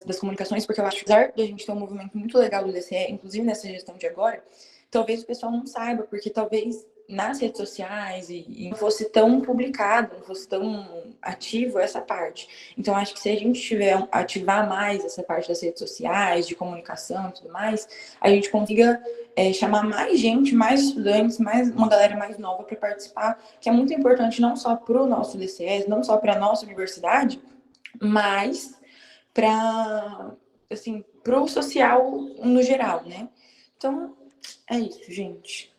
das comunicações, porque eu acho que apesar da gente ter um movimento muito legal do DCE, inclusive nessa gestão de agora, talvez o pessoal não saiba, porque talvez nas redes sociais e não fosse tão publicado, não fosse tão ativo essa parte. Então, acho que se a gente tiver ativar mais essa parte das redes sociais, de comunicação e tudo mais, a gente consiga chamar mais gente, mais estudantes, mais uma galera mais nova para participar, que é muito importante não só para o nosso DCE, não só para a nossa universidade, mas para assim, pro social no geral, né? Então, é isso, gente.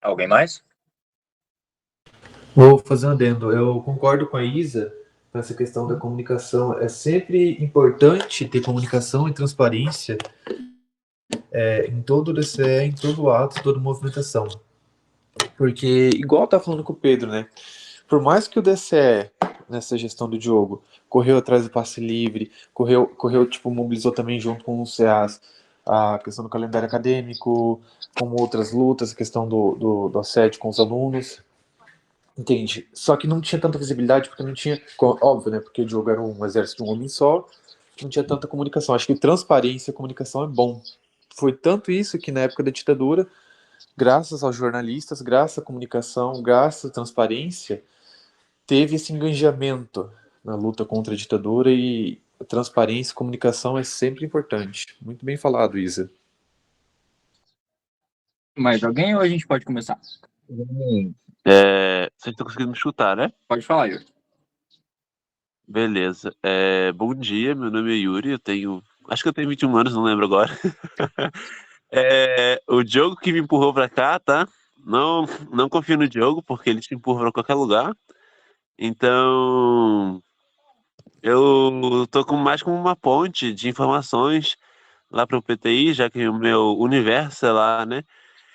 Alguém mais? Vou fazer um adendo. Eu concordo com a Isa nessa questão da comunicação. É sempre importante ter comunicação e transparência em todo o DCE, em todo o ato, toda movimentação. Porque, igual eu tava falando com o Pedro, né? Por mais que o DCE, nessa gestão do Diogo, correu atrás do passe livre, tipo, mobilizou também junto com os CAs a questão do calendário acadêmico, como outras lutas, a questão do assédio com os alunos. Entende? Só que não tinha tanta visibilidade, porque não tinha. Óbvio, né? Porque o Diogo era um exército de um homem só, não tinha tanta comunicação. Acho que transparência e comunicação é bom. Foi tanto isso que na época da ditadura, graças aos jornalistas, graças à comunicação, graças à transparência, teve esse engajamento na luta contra a ditadura e a transparência e comunicação é sempre importante. Muito bem falado, Isa. Mais alguém ou a gente pode começar? Vocês estão conseguindo me escutar, né? Pode falar, Yuri. Beleza. Bom dia, meu nome é Yuri, acho que eu tenho 21 anos, não lembro agora. O Diogo que me empurrou pra cá, tá? Não confio no Diogo, porque ele te empurra pra qualquer lugar. Então, eu tô mais como uma ponte de informações lá pro PTI, já que o meu universo é lá, né?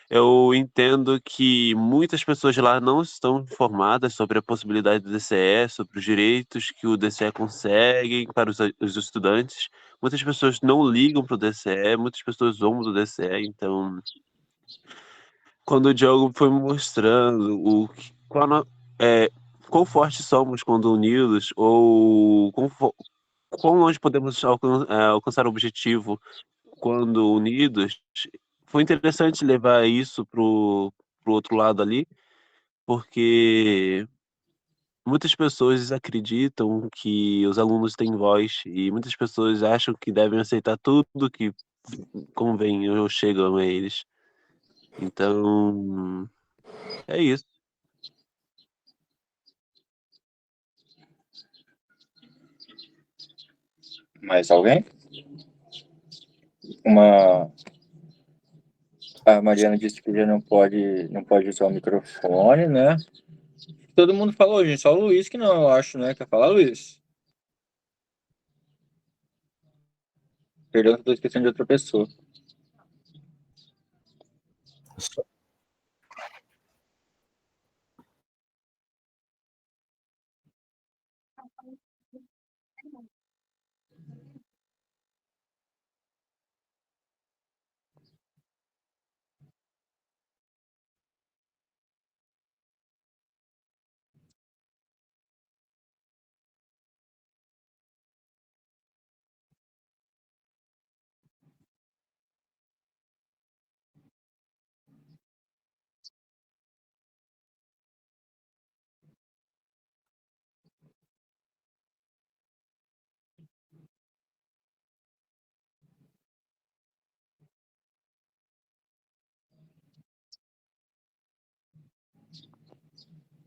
Eu entendo que muitas pessoas lá não estão informadas sobre a possibilidade do DCE, sobre os direitos que o DCE consegue para os estudantes. Muitas pessoas não ligam para o DCE, muitas pessoas zombam do DCE. Então, quando o Diogo foi me mostrando quão fortes somos quando unidos, ou quão longe podemos alcançar o objetivo quando unidos, foi interessante levar isso pro outro lado ali, porque muitas pessoas acreditam que os alunos têm voz e muitas pessoas acham que devem aceitar tudo que convém ou chegam a eles. Então, é isso. Mais alguém? A Mariana disse que já não pode usar o microfone, né? Todo mundo falou, gente. Só o Luiz que não, eu acho, né? Quer falar, Luiz? Perdão, estou esquecendo de outra pessoa.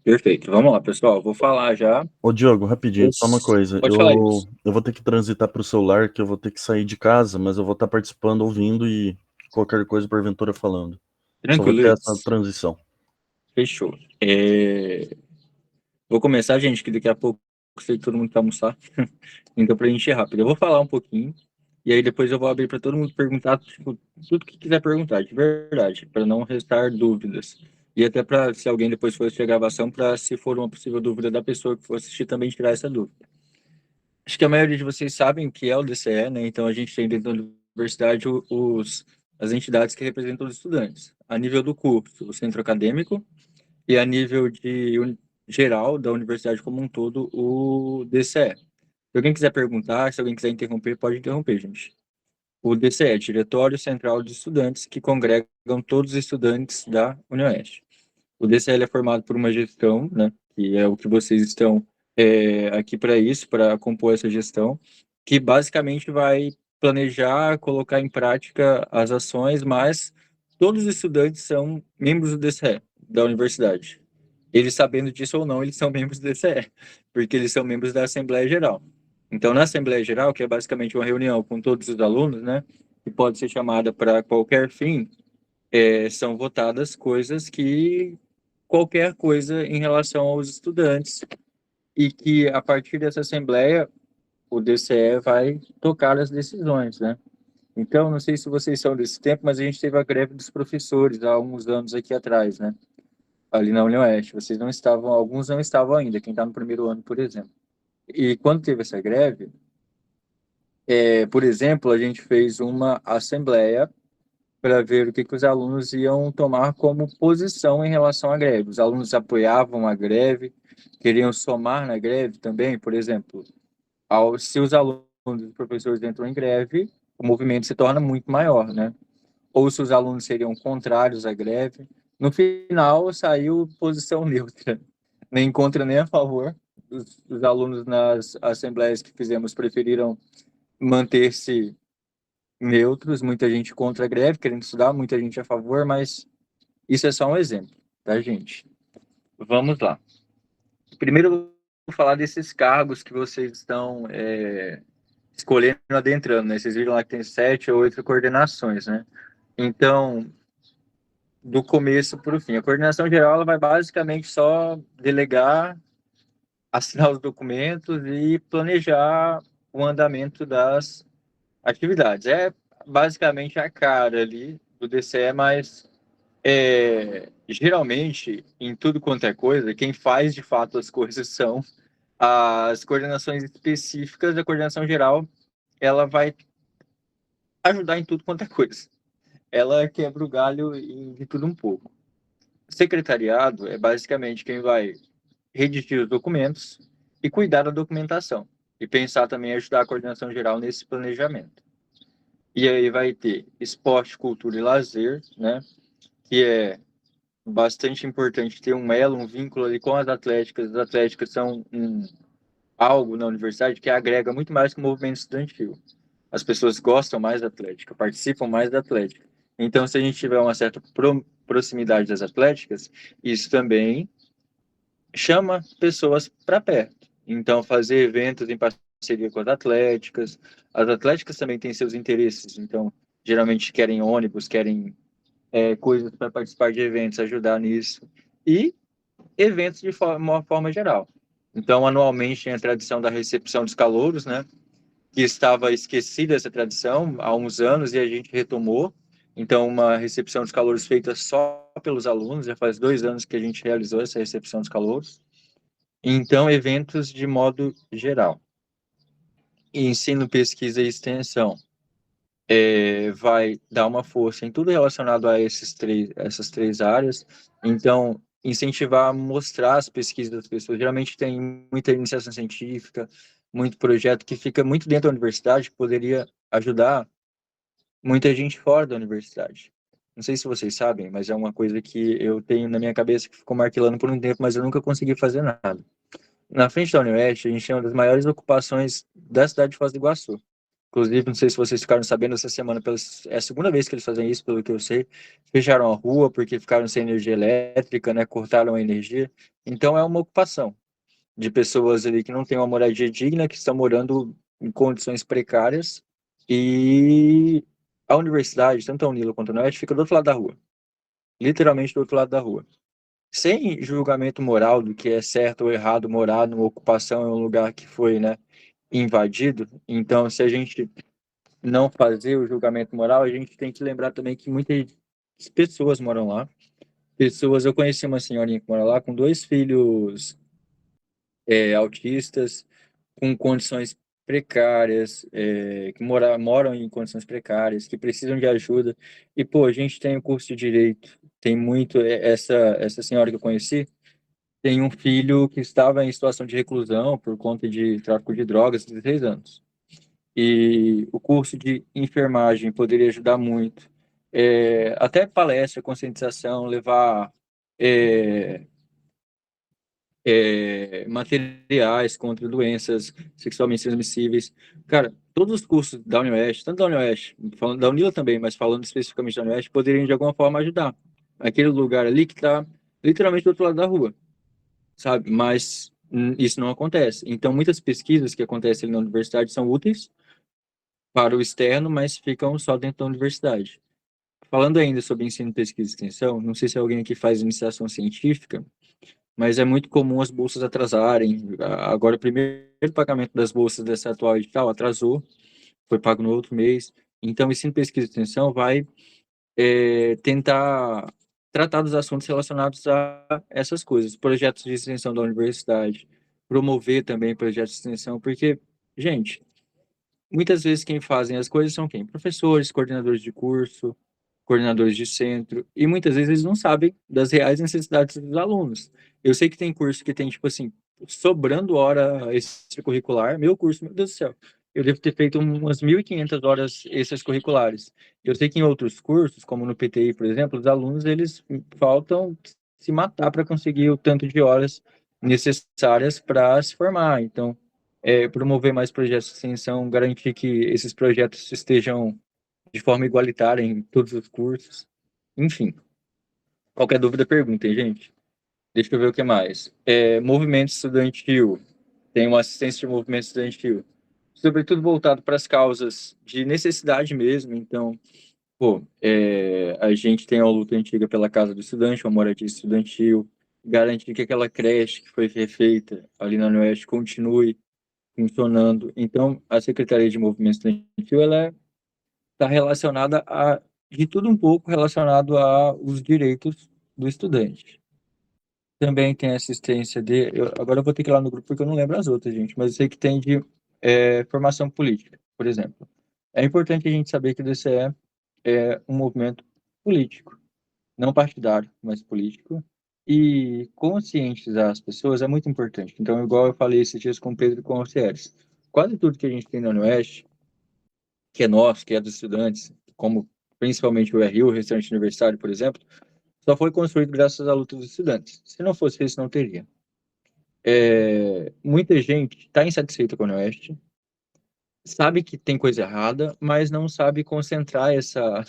Perfeito. Vamos lá, pessoal. Vou falar já. Ô, Diogo, rapidinho, só uma coisa. Pode falar isso. Eu vou ter que transitar pro celular, que eu vou ter que sair de casa, mas eu vou estar participando, ouvindo e qualquer coisa porventura falando. Só vou Tranquilo, ter Luiz. essa transição. Fechou. Vou começar, gente, que daqui a pouco sei que todo mundo quer almoçar. Então, pra gente ir rápido. Eu vou falar um pouquinho, e aí depois eu vou abrir para todo mundo perguntar, tipo, tudo que quiser perguntar, de verdade, para não restar dúvidas. E até para, se alguém depois for assistir a gravação, para, se for uma possível dúvida da pessoa que for assistir, também tirar essa dúvida. Acho que a maioria de vocês sabem o que é o DCE, né? Então, a gente tem dentro da universidade as entidades que representam os estudantes. A nível do curso, o centro acadêmico, e a nível geral da universidade como um todo, o DCE. Se alguém quiser perguntar, se alguém quiser interromper, pode interromper, gente. O DCE, Diretório Central de Estudantes, que congregam todos os estudantes da UniOeste. O DCE é formado por uma gestão, né, que é o que vocês estão aqui para isso, para compor essa gestão, que basicamente vai planejar, colocar em prática as ações, mas todos os estudantes são membros do DCE, da universidade. Eles sabendo disso ou não, eles são membros do DCE, porque eles são membros da Assembleia Geral. Então, na Assembleia Geral, que é basicamente uma reunião com todos os alunos, né, que pode ser chamada para qualquer fim, são votadas coisas que qualquer coisa em relação aos estudantes e que a partir dessa Assembleia o DCE vai tocar as decisões, né? Então, não sei se vocês são desse tempo, mas a gente teve a greve dos professores há uns anos aqui atrás, né? Ali na UniOeste. Vocês não estavam, alguns não estavam ainda, quem está no primeiro ano, por exemplo. E quando teve essa greve, por exemplo, a gente fez uma assembleia para ver o que os alunos iam tomar como posição em relação à greve. Os alunos apoiavam a greve, queriam somar na greve também, por exemplo. Se os alunos e os professores entram em greve, o movimento se torna muito maior, né? Ou se os alunos seriam contrários à greve. No final, saiu posição neutra, nem contra nem a favor. Os alunos nas assembleias que fizemos preferiram manter-se neutros, muita gente contra a greve, querendo estudar, muita gente a favor, mas isso é só um exemplo, tá, gente? Vamos lá. Primeiro, eu vou falar desses cargos que vocês estão escolhendo, adentrando, né? Vocês viram lá que tem 7 ou 8 coordenações, né? Então, do começo para o fim. A coordenação geral ela vai basicamente só delegar, assinar os documentos e planejar o andamento das atividades. É basicamente a cara ali do DCE, mas geralmente, em tudo quanto é coisa, quem faz de fato as coisas são as coordenações específicas da coordenação geral. Ela vai ajudar em tudo quanto é coisa. Ela quebra o galho de tudo um pouco. Secretariado é basicamente quem vai redigir os documentos e cuidar da documentação. E pensar também em ajudar a coordenação geral nesse planejamento. E aí vai ter esporte, cultura e lazer, né? Que é bastante importante ter um elo, um vínculo ali com as atléticas. As atléticas são algo na universidade que agrega muito mais que o movimento estudantil. As pessoas gostam mais da atlética, participam mais da atlética. Então, se a gente tiver uma certa proximidade das atléticas, isso também chama pessoas para perto. Então, fazer eventos em parceria com as atléticas também têm seus interesses, então, geralmente querem ônibus, querem coisas para participar de eventos, ajudar nisso, e eventos de uma forma geral. Então, anualmente tem a tradição da recepção dos calouros, né? Que estava esquecida essa tradição há uns anos e a gente retomou. Então, uma recepção dos calouros feita só pelos alunos, já faz 2 anos que a gente realizou essa recepção dos calouros. Então, eventos de modo geral. Ensino, pesquisa e extensão vai dar uma força em tudo relacionado a essas três áreas. Então, incentivar a mostrar as pesquisas das pessoas. Geralmente tem muita iniciação científica, muito projeto que fica muito dentro da universidade, que poderia ajudar muita gente fora da universidade. Não sei se vocês sabem, mas é uma coisa que eu tenho na minha cabeça que ficou martelando por um tempo, mas eu nunca consegui fazer nada. Na frente da UniOeste, a gente tem uma das maiores ocupações da cidade de Foz do Iguaçu. Inclusive, não sei se vocês ficaram sabendo, essa semana, é a segunda vez que eles fazem isso, pelo que eu sei. Fecharam a rua porque ficaram sem energia elétrica, né? Cortaram a energia. Então, é uma ocupação de pessoas ali que não têm uma moradia digna, que estão morando em condições precárias. E a universidade, tanto a Unila quanto a UniOeste, fica do outro lado da rua. Literalmente do outro lado da rua. Sem julgamento moral do que é certo ou errado morar numa ocupação em um lugar que foi, né, invadido. Então, se a gente não fazer o julgamento moral, a gente tem que lembrar também que muitas pessoas moram lá. Eu conheci uma senhorinha que mora lá com 2 filhos autistas, com condições precárias, que moram em condições precárias, que precisam de ajuda. E, pô, a gente tem o curso de Direito, tem muito... Essa senhora que eu conheci, tem um filho que estava em situação de reclusão por conta de tráfico de drogas, 16 anos. E o curso de enfermagem poderia ajudar muito. Até palestra, conscientização, levar é, materiais contra doenças sexualmente transmissíveis. Cara, todos os cursos da Unioeste, tanto da Unioeste, falando da Unila também, mas falando especificamente da Unioeste, poderiam de alguma forma ajudar. Aquele lugar ali que está literalmente do outro lado da rua, sabe? Mas isso não acontece. Então, muitas pesquisas que acontecem ali na universidade são úteis para o externo, mas ficam só dentro da universidade. Falando ainda sobre ensino, pesquisa e extensão, não sei se alguém aqui faz iniciação científica, mas é muito comum as bolsas atrasarem. Agora, o primeiro pagamento das bolsas dessa atual edital atrasou, foi pago no outro mês. Então, o ensino, pesquisa e extensão vai tentar tratar dos assuntos relacionados a essas coisas, projetos de extensão da universidade, promover também projetos de extensão, porque, gente, muitas vezes quem fazem as coisas são quem? Professores, coordenadores de curso, coordenadores de centro, e muitas vezes eles não sabem das reais necessidades dos alunos. Eu sei que tem curso que tem, tipo assim, sobrando hora extracurricular, meu curso, meu Deus do céu, eu devo ter feito umas 1.500 horas extracurriculares. Eu sei que em outros cursos, como no PTI, por exemplo, os alunos, eles faltam se matar para conseguir o tanto de horas necessárias para se formar. Então, promover mais projetos de extensão, garantir que esses projetos estejam de forma igualitária em todos os cursos. Enfim, qualquer dúvida, perguntem, gente. Deixa eu ver o que mais. Movimento estudantil. Tem uma assistência de movimento estudantil. Sobretudo voltado para as causas de necessidade mesmo. Então, a gente tem a luta antiga pela Casa do Estudante, uma moradia estudantil, garantir que aquela creche que foi refeita ali na Oeste continue funcionando. Então, a Secretaria de Movimento Estudantil, ela está relacionada de tudo um pouco relacionado aos direitos do estudante. Também tem assistência agora eu vou ter que ir lá no grupo porque eu não lembro as outras, gente, mas eu sei que tem de formação política, por exemplo. É importante a gente saber que o DCE é um movimento político, não partidário, mas político, e conscientizar as pessoas é muito importante. Então, igual eu falei esses dias com o Pedro e com o Cieres, quase tudo que a gente tem na Oeste, que é nosso, que é dos estudantes, como principalmente o RU, o restaurante universitário, por exemplo, só foi construído graças à luta dos estudantes. Se não fosse isso, não teria. Muita gente está insatisfeita com o Oeste, sabe que tem coisa errada, mas não sabe concentrar essa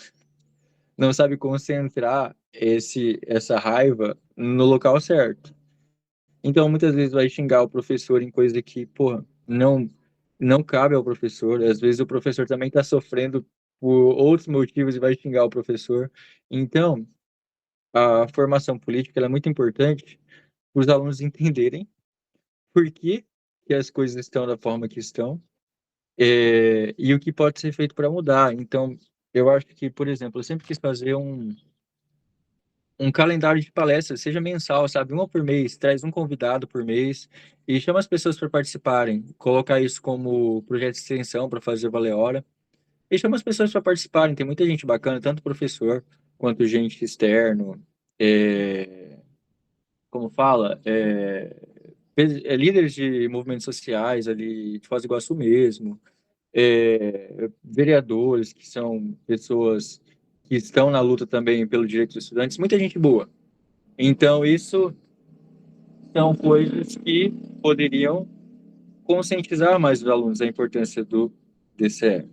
raiva no local certo. Então, muitas vezes vai xingar o professor em coisa que, porra, não cabe ao professor. Às vezes o professor também está sofrendo por outros motivos e vai xingar o professor. Então, a formação política ela é muito importante para os alunos entenderem por que as coisas estão da forma que estão, e o que pode ser feito para mudar. Então, eu acho que, por exemplo, eu sempre quis fazer um calendário de palestras, seja mensal, sabe? Uma por mês, traz um convidado por mês e chama as pessoas para participarem. Colocar isso como projeto de extensão para fazer valer a hora. E chama as pessoas para participarem. Tem muita gente bacana, tanto professor quanto gente externo. Como fala? Líderes de movimentos sociais ali de Foz do Iguaçu mesmo. Vereadores, que são pessoas que estão na luta também pelo direito dos estudantes. Muita gente boa. Então, isso são coisas que poderiam conscientizar mais os alunos da importância do DCE.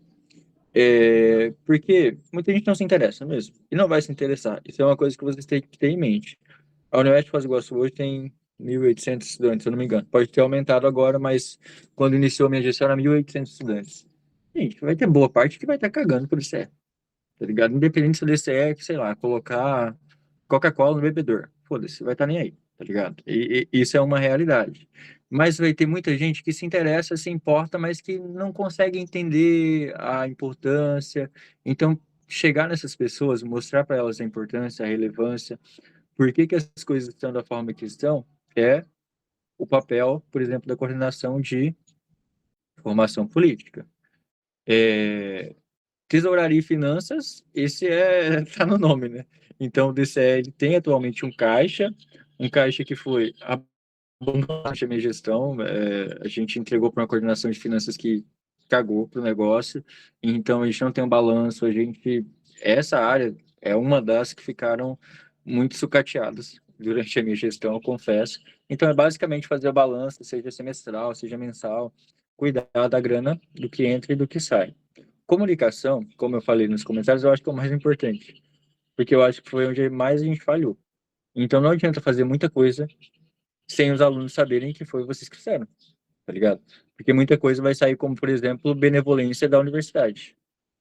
Porque muita gente não se interessa mesmo, e não vai se interessar. Isso é uma coisa que vocês têm que ter em mente. A Universidade de Foz do Iguaçu hoje tem 1.800 estudantes, se eu não me engano. Pode ter aumentado agora, mas quando iniciou a minha gestão era 1.800 estudantes. Gente, vai ter boa parte que vai estar cagando por DCE, tá ligado? Independente se o DCE é, sei lá, colocar Coca-Cola no bebedor. Foda-se, vai estar nem aí, tá ligado? E isso é uma realidade. Mas vai ter muita gente que se interessa, se importa, mas que não consegue entender a importância. Então, chegar nessas pessoas, mostrar para elas a importância, a relevância, por que as coisas estão da forma que estão, é o papel, por exemplo, da coordenação de formação política. Tesouraria e finanças, esse tá no nome, né? Então, o DCE ele tem atualmente um caixa, Um caixa que foi abandonado a minha gestão, a gente entregou para uma coordenação de finanças que cagou para o negócio, então a gente não tem um balanço, essa área é uma das que ficaram muito sucateadas durante a minha gestão, eu confesso. Então é basicamente fazer o balanço, seja semestral, seja mensal, cuidar da grana, do que entra e do que sai. Comunicação, como eu falei nos comentários, eu acho que é o mais importante, porque eu acho que foi onde mais a gente falhou. Então não adianta fazer muita coisa sem os alunos saberem que foi vocês que fizeram, tá ligado? Porque muita coisa vai sair como, por exemplo, benevolência da universidade.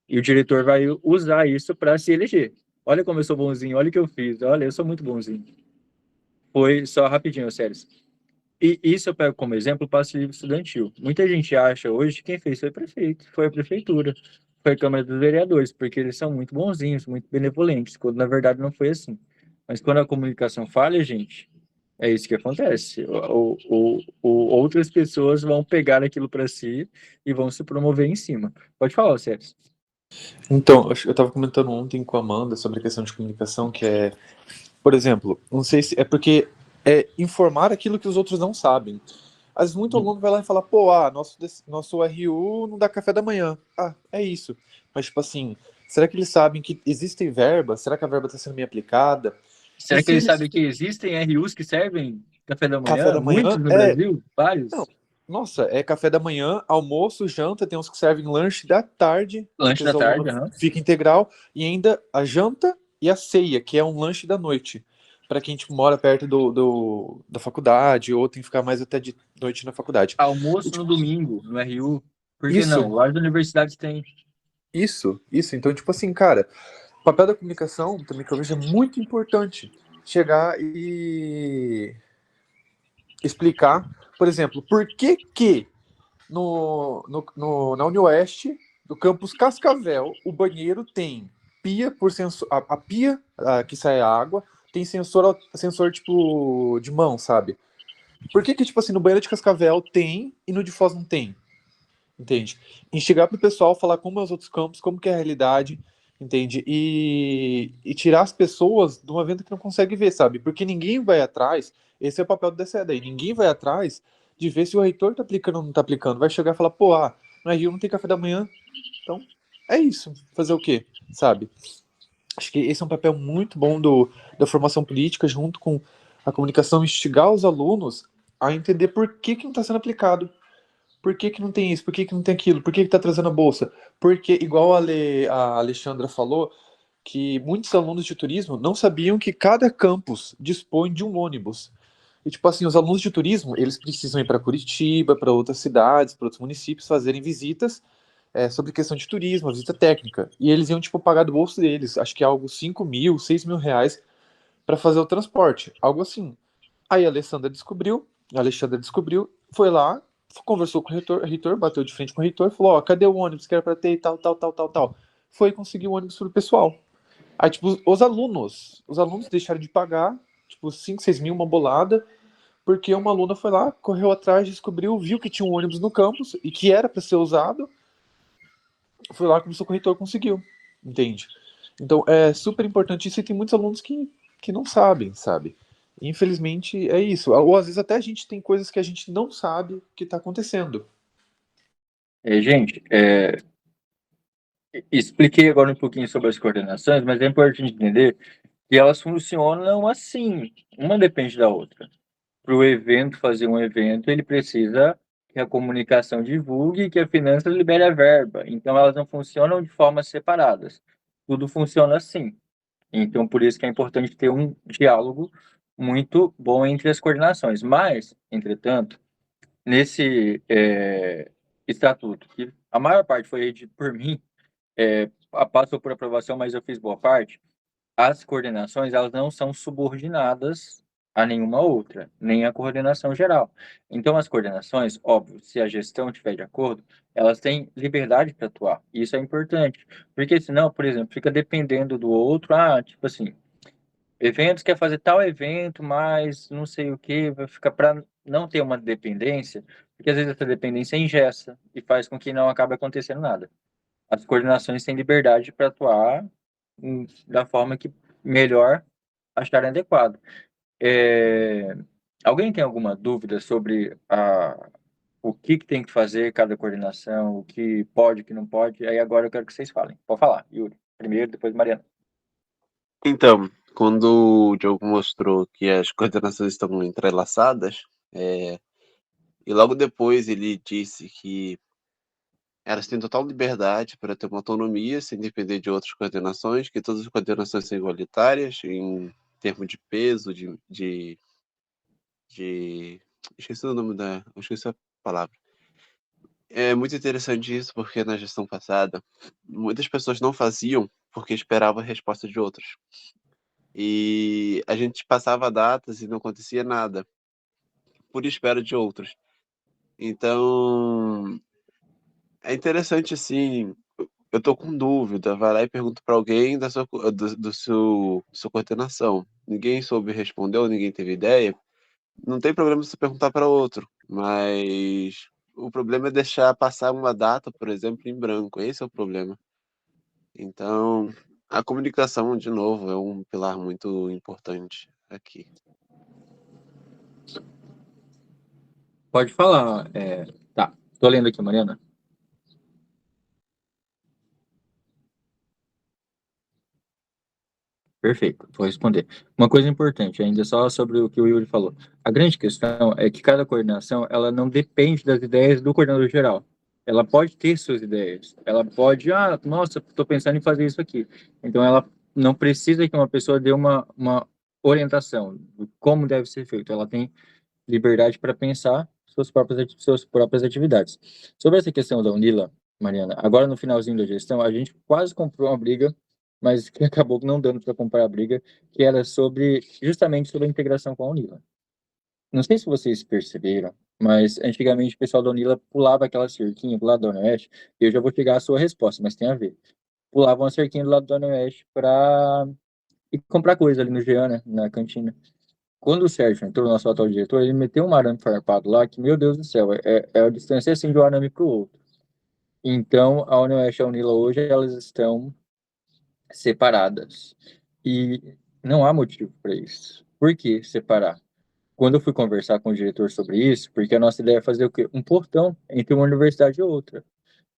E o diretor vai usar isso para se eleger. Olha como eu sou bonzinho, olha o que eu fiz, olha, eu sou muito bonzinho. Foi só rapidinho, sério. E isso eu pego como exemplo o passe livre estudantil. Muita gente acha hoje que quem fez foi o prefeito, foi a prefeitura, foi a Câmara dos Vereadores, porque eles são muito bonzinhos, muito benevolentes, quando na verdade não foi assim. Mas quando a comunicação falha, gente, é isso que acontece. Outras pessoas vão pegar aquilo para si e vão se promover em cima. Pode falar, Sérgio. Então, eu estava comentando ontem com a Amanda sobre a questão de comunicação, que é, por exemplo, não sei se é porque é informar aquilo que os outros não sabem. Às vezes muito aluno vai lá e fala, pô, nosso RU não dá café da manhã. Ah, é isso. Mas, tipo assim, será que eles sabem que existem verbas? Será que a verba está sendo bem aplicada? Será E que se eles eles... sabem que existem RUs que servem café da Café manhã? da Muitos manhã? no É, Brasil? Vários? não. Nossa, é café da manhã, almoço, janta, tem uns que servem lanche da tarde, Lanche porque da os tarde, alunos aham. fica integral, e ainda a janta e a ceia, que é um lanche da noite, para quem tipo, mora perto da faculdade, ou tem que ficar mais até de noite na faculdade. E, Almoço no tipo, domingo, no RU. Por que isso, não? Várias universidades têm. isso. Então, tipo assim, cara, o papel da comunicação também que eu vejo é muito importante. Chegar e explicar, por exemplo, por que na UniOeste, do campus Cascavel, o banheiro tem pia por sensor. A pia que sai a água tem sensor tipo de mão, sabe? Por que, tipo assim, no banheiro de Cascavel tem e no de Foz não tem? Entende? Instigar pro pessoal, falar como é os outros campos, como que é a realidade, entende? E tirar as pessoas de uma venda que não consegue ver, sabe? Porque ninguém vai atrás, esse é o papel do DCE daí, ninguém vai atrás de ver se o reitor tá aplicando ou não tá aplicando. Vai chegar e falar, pô, no Rio não tem café da manhã, então é isso. Fazer o quê, sabe? Acho que esse é um papel muito bom da formação política, junto com a comunicação, instigar os alunos a entender por que não está sendo aplicado. Por que não tem isso? Por que não tem aquilo? Por que tá trazendo a bolsa? Porque, igual a Alexandra falou, que muitos alunos de turismo não sabiam que cada campus dispõe de um ônibus. E, tipo assim, os alunos de turismo, eles precisam ir para Curitiba, para outras cidades, para outros municípios, fazerem visitas sobre questão de turismo, visita técnica. E eles iam, tipo, pagar do bolso deles, acho que é algo 5 mil, 6 mil reais para fazer o transporte, algo assim. Aí a Alexandra descobriu, foi lá, conversou com o reitor, bateu de frente com o reitor, falou, ó, cadê o ônibus que era para ter e tal. Foi conseguir o ônibus pro pessoal. Aí, tipo, os alunos deixaram de pagar, tipo, 5, 6 mil, uma bolada, porque uma aluna foi lá, correu atrás, descobriu, viu que tinha um ônibus no campus e que era para ser usado, foi lá, conversou com o reitor, conseguiu, entende? Então, é super importante isso e tem muitos alunos que não sabem, sabe? Infelizmente é isso. Ou às vezes até a gente tem coisas que a gente não sabe que está acontecendo. Gente, expliquei agora um pouquinho sobre as coordenações, mas é importante entender que elas funcionam assim, uma depende da outra. Para o evento fazer um evento, ele precisa que a comunicação divulgue e que a finança libere a verba. Então, elas não funcionam de formas separadas. Tudo funciona assim. Então, por isso que é importante ter um diálogo muito bom entre as coordenações. Mas, entretanto, nesse estatuto, que a maior parte foi redigido por mim, passou por aprovação, mas eu fiz boa parte, as coordenações elas não são subordinadas a nenhuma outra, nem a coordenação geral. Então, as coordenações, óbvio, se a gestão estiver de acordo, elas têm liberdade para atuar. Isso é importante, porque senão, por exemplo, fica dependendo do outro, tipo assim, eventos quer fazer tal evento, mas não sei o que, vai ficar para não ter uma dependência, porque às vezes essa dependência engessa e faz com que não acabe acontecendo nada. As coordenações têm liberdade para atuar da forma que melhor acharem adequado. Alguém tem alguma dúvida sobre o que tem que fazer cada coordenação, o que pode, o que não pode? Aí agora eu quero que vocês falem. Pode falar, Yuri. Primeiro, depois Mariana. Então, quando o Diogo mostrou que as coordenações estão entrelaçadas, e logo depois ele disse que elas têm total liberdade para ter uma autonomia sem depender de outras coordenações, que todas as coordenações são igualitárias em termos de peso, de... Esqueci o nome esqueci a palavra. É muito interessante isso, porque na gestão passada, muitas pessoas não faziam porque esperavam a resposta de outros. E a gente passava datas e não acontecia nada, por espera de outros. Então, é interessante assim, eu tô com dúvida, vai lá e pergunta para alguém sua coordenação. Ninguém soube responder ou ninguém teve ideia. Não tem problema você perguntar para outro, mas o problema é deixar passar uma data, por exemplo, em branco. Esse é o problema. Então, a comunicação, de novo, é um pilar muito importante aqui. Pode falar. Tá, tô lendo aqui, Mariana. Perfeito, vou responder. Uma coisa importante, ainda só sobre o que o Yuri falou. A grande questão é que cada coordenação, ela não depende das ideias do coordenador geral. Ela pode ter suas ideias. Ela pode, nossa, estou pensando em fazer isso aqui. Então, ela não precisa que uma pessoa dê uma orientação de como deve ser feito. Ela tem liberdade para pensar suas próprias atividades. Sobre essa questão da Unila, Mariana, agora no finalzinho da gestão, a gente quase comprou uma briga, mas que acabou não dando para comprar a briga, que era justamente sobre a integração com a Unila. Não sei se vocês perceberam, mas antigamente o pessoal da Unila pulava aquela cerquinha do lado da Oeste, e eu já vou chegar à sua resposta, mas tem a ver. Pulavam uma cerquinha do lado da Oeste para ir comprar coisa ali no Jean, né, na cantina. Quando o Sérgio entrou, nosso atual diretor, ele meteu um arame farpado lá, que, meu Deus do céu, é a distância assim de um arame para o outro. Então, a Unioeste e a Unila hoje, elas estão separadas. E não há motivo para isso. Por que separar? Quando eu fui conversar com o diretor sobre isso, porque a nossa ideia é fazer o quê? Um portão entre uma universidade e outra.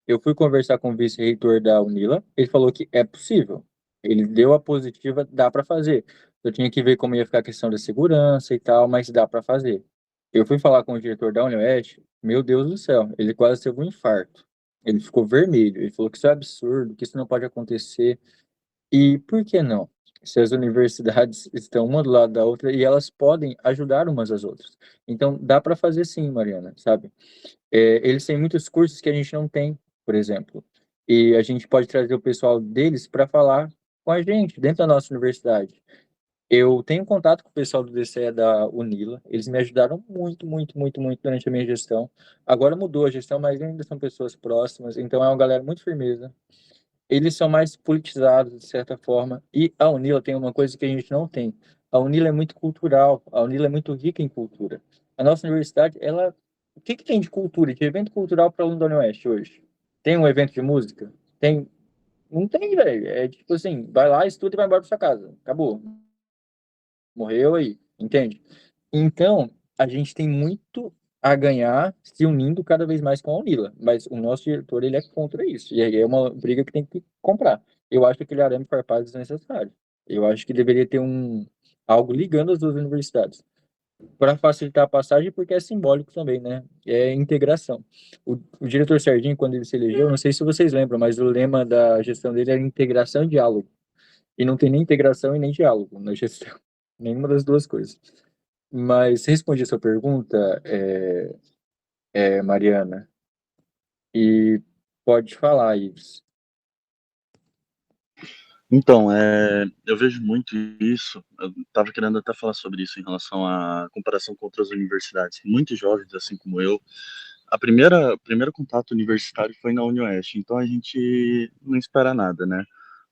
Eu fui conversar com o vice-reitor da Unila, ele falou que é possível. Ele deu a positiva, dá para fazer. Eu tinha que ver como ia ficar a questão da segurança e tal, mas dá para fazer. Eu fui falar com o diretor da Unioeste, meu Deus do céu, ele quase teve um infarto. Ele ficou vermelho, ele falou que isso é absurdo, que isso não pode acontecer. E por que não? Se as universidades estão uma do lado da outra e elas podem ajudar umas às outras. Então, dá para fazer sim, Mariana, sabe? Eles têm muitos cursos que a gente não tem, por exemplo. E a gente pode trazer o pessoal deles para falar com a gente, dentro da nossa universidade. Eu tenho contato com o pessoal do DCE da Unila. Eles me ajudaram muito, muito, muito, muito durante a minha gestão. Agora mudou a gestão, mas ainda são pessoas próximas. Então é uma galera muito firmeza. Eles são mais politizados, de certa forma. E a Unila tem uma coisa que a gente não tem. A Unila é muito cultural. A Unila é muito rica em cultura. A nossa universidade, ela... O que tem de cultura, de evento cultural para aluno da Unioeste hoje? Tem um evento de música? Tem... Não tem, velho. É tipo assim, vai lá, estuda e vai embora para sua casa. Acabou. Morreu aí, entende? Então, a gente tem muito a ganhar se unindo cada vez mais com a Unila, mas o nosso diretor, ele é contra isso, e aí é uma briga que tem que comprar. Eu acho que aquele arame farpado é desnecessário. Eu acho que deveria ter algo ligando as duas universidades, para facilitar a passagem, porque é simbólico também, né? É integração. O diretor Serginho, quando ele se elegeu, não sei se vocês lembram, mas o lema da gestão dele era integração e diálogo. E não tem nem integração e nem diálogo na gestão. Nenhuma das duas coisas. Mas respondi a sua pergunta, Mariana, e pode falar, Ives. Então, eu vejo muito isso. Eu estava querendo até falar sobre isso em relação à comparação com outras universidades. Muitos jovens, assim como eu, o primeiro contato universitário foi na Unioeste, então a gente não espera nada, né?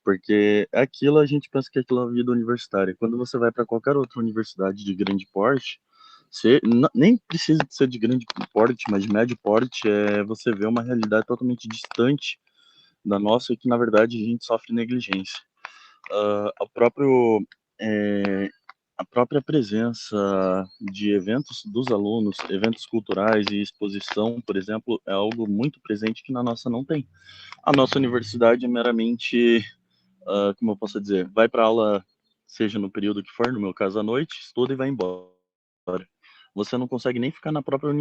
Porque é aquilo, a gente pensa que é aquilo é a vida universitária. Quando você vai para qualquer outra universidade de grande porte, nem precisa de ser de grande porte, mas de médio porte, você vê uma realidade totalmente distante da nossa e que, na verdade, a gente sofre negligência. O próprio a própria presença de eventos dos alunos, eventos culturais e exposição, por exemplo, é algo muito presente que na nossa não tem. A nossa universidade é meramente, como eu posso dizer, vai para aula, seja no período que for, no meu caso à noite, estuda e vai embora. Você não consegue nem ficar na própria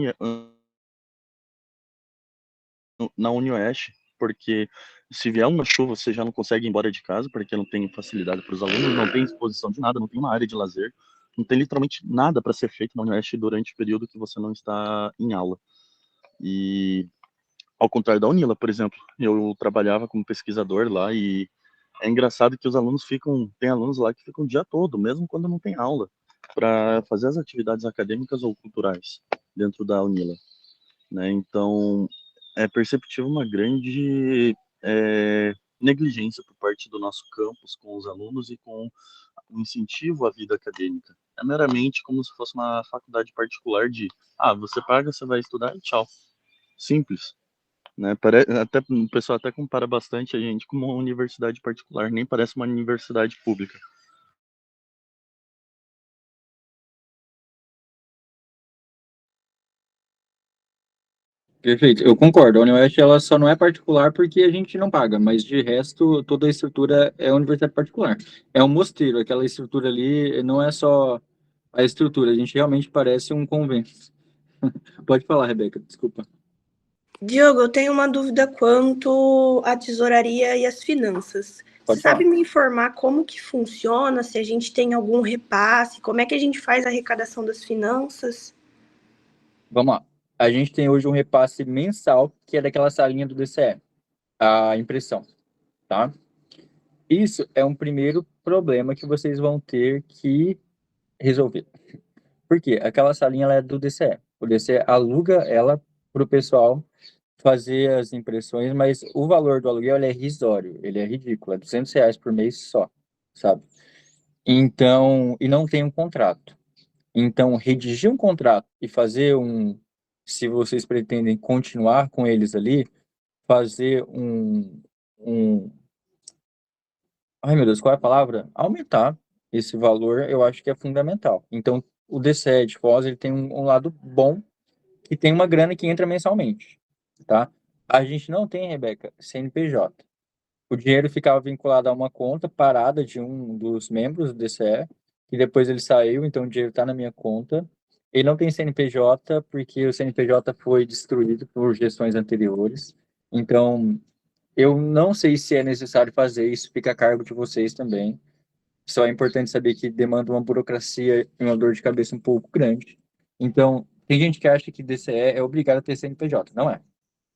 na UniOeste, porque se vier uma chuva, você já não consegue ir embora de casa, porque não tem facilidade para os alunos, não tem exposição de nada, não tem uma área de lazer, não tem literalmente nada para ser feito na UniOeste durante o período que você não está em aula. E ao contrário da Unila, por exemplo, eu trabalhava como pesquisador lá e é engraçado que os alunos tem alunos lá que ficam o dia todo, mesmo quando não tem aula, para fazer as atividades acadêmicas ou culturais dentro da Unila, né? Então, é perceptível uma grande negligência por parte do nosso campus com os alunos e com o incentivo à vida acadêmica. É meramente como se fosse uma faculdade particular de, você paga, você vai estudar e tchau. Simples. Né? Até, o pessoal até compara bastante a gente com uma universidade particular, nem parece uma universidade pública. Perfeito, eu concordo. A UniOeste ela só não é particular porque a gente não paga, mas de resto toda a estrutura é universidade particular. É um mosteiro, aquela estrutura ali não é só a estrutura, a gente realmente parece um convento. Pode falar, Rebeca, desculpa. Diogo, eu tenho uma dúvida quanto à tesouraria e às finanças. Pode Você sabe falar. me informar como que funciona, se a gente tem algum repasse, como é que a gente faz a arrecadação das finanças? Vamos lá. A gente tem hoje um repasse mensal, que é daquela salinha do DCE, a impressão, tá? Isso é um primeiro problema que vocês vão ter que resolver. Por quê? Aquela salinha ela é do DCE. O DCE aluga ela para o pessoal fazer as impressões, mas o valor do aluguel ele é irrisório, ele é ridículo, é R$ 200 por mês só, sabe? Então, e não tem um contrato. Então, redigir um contrato e fazer se vocês pretendem continuar com eles ali, fazer ai meu Deus, qual é a palavra? Aumentar esse valor, eu acho que é fundamental. Então, o DCE de Foz, ele tem um lado bom, que tem uma grana que entra mensalmente, tá? A gente não tem, Rebeca, CNPJ. O dinheiro ficava vinculado a uma conta parada de um dos membros do DCE, e depois ele saiu, então o dinheiro está na minha conta. Ele não tem CNPJ, porque o CNPJ foi destruído por gestões anteriores. Então, eu não sei se é necessário fazer isso, fica a cargo de vocês também. Só é importante saber que demanda uma burocracia e uma dor de cabeça um pouco grande. Então, tem gente que acha que DCE é obrigado a ter CNPJ. Não é.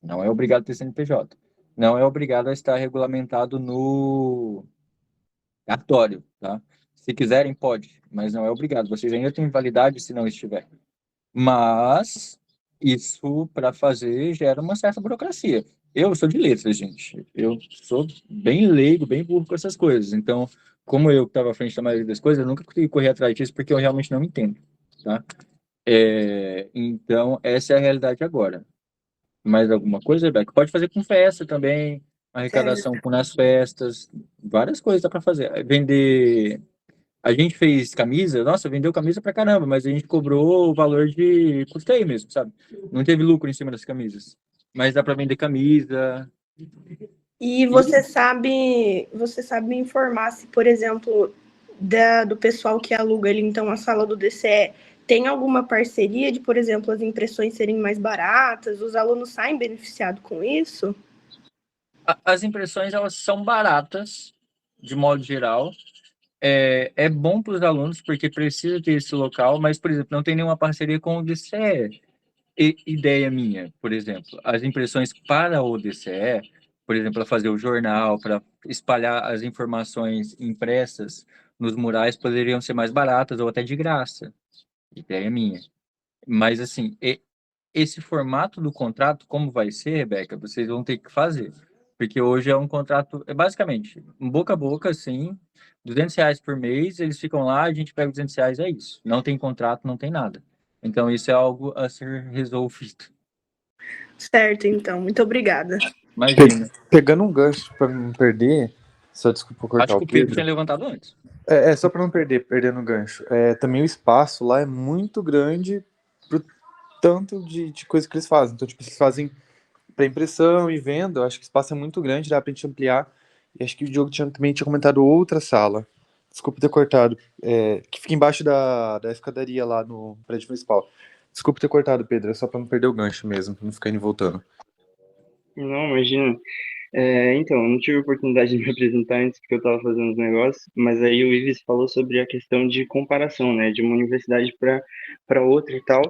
Não é obrigado a ter CNPJ. Não é obrigado a estar regulamentado no cartório, tá? Se quiserem, pode, mas não é obrigado. Vocês ainda têm validade se não estiver. Mas isso, para fazer, gera uma certa burocracia. Eu sou de letras, gente. Eu sou bem leigo, bem burro com essas coisas. Então, como eu estava à frente da maioria das coisas, eu nunca consegui correr atrás disso porque eu realmente não entendo, tá? Então, essa é a realidade agora. Mais alguma coisa, Rebeca? Pode fazer com festa também, arrecadação nas festas, várias coisas dá para fazer. Vender. A gente fez camisa, nossa, vendeu camisa pra caramba, mas a gente cobrou o valor de custeio mesmo, sabe? Não teve lucro em cima das camisas. Mas dá para vender camisa. E você sabe me informar se, por exemplo, do pessoal que aluga ali, então, a sala do DCE, tem alguma parceria de, por exemplo, as impressões serem mais baratas? Os alunos saem beneficiados com isso? As impressões, elas são baratas, de modo geral. É bom para os alunos, porque precisa ter esse local, mas, por exemplo, não tem nenhuma parceria com o DCE. Ideia minha, por exemplo, as impressões para o DCE, por exemplo, para fazer o jornal, para espalhar as informações impressas nos murais, poderiam ser mais baratas ou até de graça. Ideia minha. Mas, assim, esse formato do contrato, como vai ser, Rebeca, vocês vão ter que fazer. Porque hoje é um contrato, basicamente, um boca a boca, assim, R$ 200 por mês, eles ficam lá, a gente pega R$ 200, é isso. Não tem contrato, não tem nada. Então, isso é algo a ser resolvido. Certo, então. Muito obrigada. Imagina. Pegando um gancho para não perder, só desculpa cortar Acho que o Pedro tinha levantado antes. Só para não perder no gancho. Também o espaço lá é muito grande pro tanto de coisa que eles fazem. Então, tipo, eles fazem para impressão e venda, eu acho que o espaço é muito grande, dá pra gente ampliar. E acho que o Diogo também tinha comentado outra sala. Desculpa ter cortado. Que fica embaixo da escadaria lá no prédio principal. Desculpa ter cortado, Pedro. É só pra não perder o gancho mesmo, pra não ficar indo e voltando. Não, imagina. Então, eu não tive a oportunidade de me apresentar antes porque eu estava fazendo os negócios, mas aí o Ives falou sobre a questão de comparação, né, de uma universidade para outra e tal.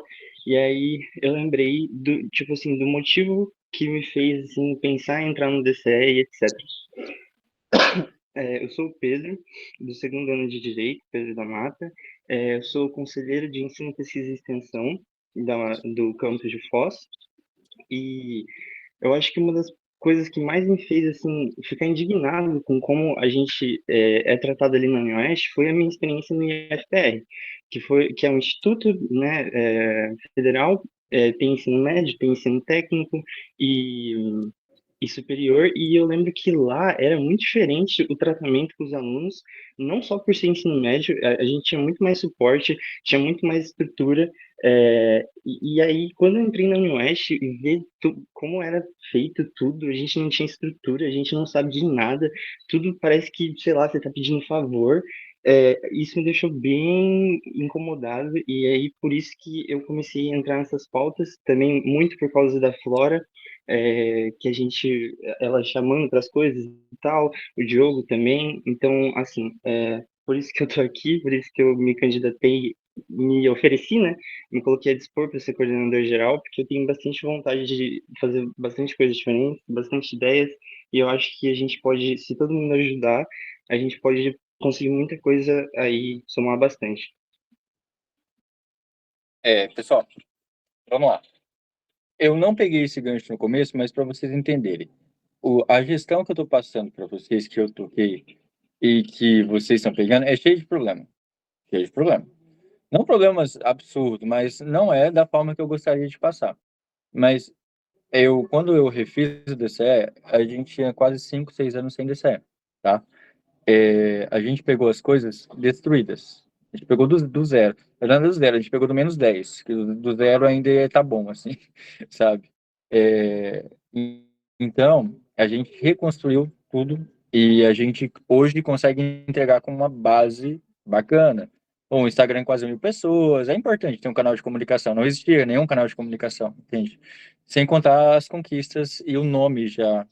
E aí eu lembrei do, tipo assim, do motivo que me fez assim pensar em entrar no DCE e etc. Eu sou o Pedro, do segundo ano de Direito, Pedro da Mata. Eu sou conselheiro de Ensino, Pesquisa e Extensão do campus de Foz. E eu acho que uma das coisas que mais me fez assim ficar indignado com como a gente é tratado ali na UniOeste foi a minha experiência no IFPR, que é um instituto, né, federal, tem ensino médio, tem ensino técnico e superior, e eu lembro que lá era muito diferente o tratamento com os alunos, não só por ser ensino médio, a gente tinha muito mais suporte, tinha muito mais estrutura, e aí quando eu entrei na UniOeste e ver como era feito tudo, a gente não tinha estrutura, a gente não sabe de nada, tudo parece que, sei lá, você tá pedindo favor, isso me deixou bem incomodado, e aí por isso que eu comecei a entrar nessas pautas, também muito por causa da Flora, que a gente, ela chamando para as coisas e tal, o Diogo também. Então, assim, por isso que eu tô aqui, por isso que eu me candidatei, me ofereci, né? Me coloquei a dispor para ser coordenador geral, porque eu tenho bastante vontade de fazer bastante coisas diferentes, bastante ideias, e eu acho que a gente pode, se todo mundo ajudar, a gente pode conseguir muita coisa aí, somar bastante. Pessoal, vamos lá. Eu não peguei esse gancho no começo, mas para vocês entenderem. A gestão que eu estou passando para vocês, que eu toquei e que vocês estão pegando, é cheio de problema. Cheio de problema. Não problemas absurdos, mas não é da forma que eu gostaria de passar. Mas quando eu refiz o DCE, a gente tinha quase 5, 6 anos sem DCE, tá? A gente pegou as coisas destruídas. A gente pegou do zero. Não do zero, a gente pegou do -10, que do zero ainda tá bom, assim, sabe? Então, a gente reconstruiu tudo e a gente hoje consegue entregar com uma base bacana. Bom, o Instagram quase 1.000 pessoas, é importante ter um canal de comunicação. Não existia nenhum canal de comunicação, entende? Sem contar as conquistas e o nome já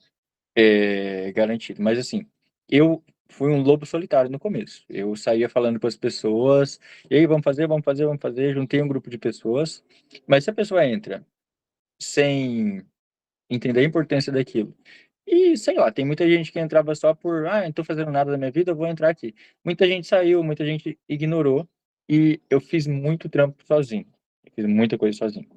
garantido. Mas assim, eu fui um lobo solitário no começo. Eu saía falando com as pessoas, e aí, vamos fazer, vamos fazer, vamos fazer. Juntei um grupo de pessoas, mas se a pessoa entra sem entender a importância daquilo, e sei lá, tem muita gente que entrava só por, não tô fazendo nada da minha vida, eu vou entrar aqui. Muita gente saiu, muita gente ignorou, e eu fiz muito trampo sozinho. Eu fiz muita coisa sozinho.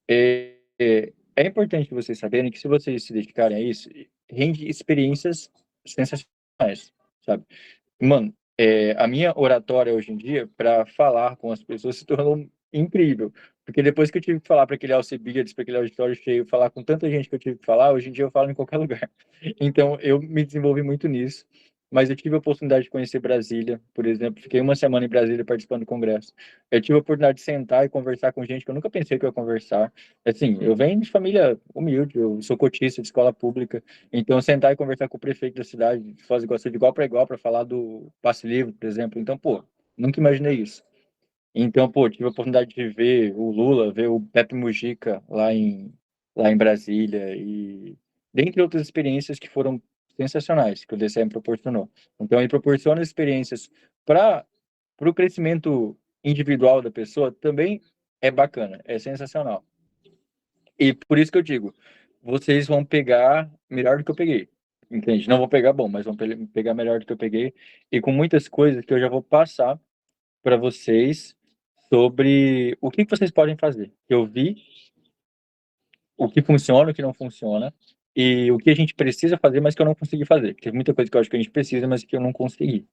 É importante vocês saberem que se vocês se dedicarem a isso, rende experiências sensacionais, sabe? Mano, a minha oratória hoje em dia, para falar com as pessoas, se tornou incrível. Porque depois que eu tive que falar para aquele Alcebiades, para aquele auditório cheio, falar com tanta gente que eu tive que falar, hoje em dia eu falo em qualquer lugar. Então, eu me desenvolvi muito nisso. Mas eu tive a oportunidade de conhecer Brasília, por exemplo. Fiquei uma semana em Brasília participando do congresso. Eu tive a oportunidade de sentar e conversar com gente que eu nunca pensei que eu ia conversar. Assim, eu venho de família humilde, eu sou cotista de escola pública. Então, sentar e conversar com o prefeito da cidade, fazer de igual para igual para falar do passe livre, por exemplo. Então, pô, nunca imaginei isso. Então, pô, tive a oportunidade de ver o Lula, ver o Pepe Mujica lá em Brasília e dentre outras experiências que foram sensacionais que o DCM proporcionou. Então, ele proporciona experiências para o crescimento individual da pessoa também é bacana, é sensacional. E por isso que eu digo, vocês vão pegar melhor do que eu peguei. Entende? Não vou pegar bom, mas vão pegar melhor do que eu peguei. E com muitas coisas que eu já vou passar para vocês sobre o que vocês podem fazer. Eu vi o que funciona, o que não funciona, e o que a gente precisa fazer, mas que eu não consegui fazer. Tem muita coisa que eu acho que a gente precisa, mas que eu não consegui.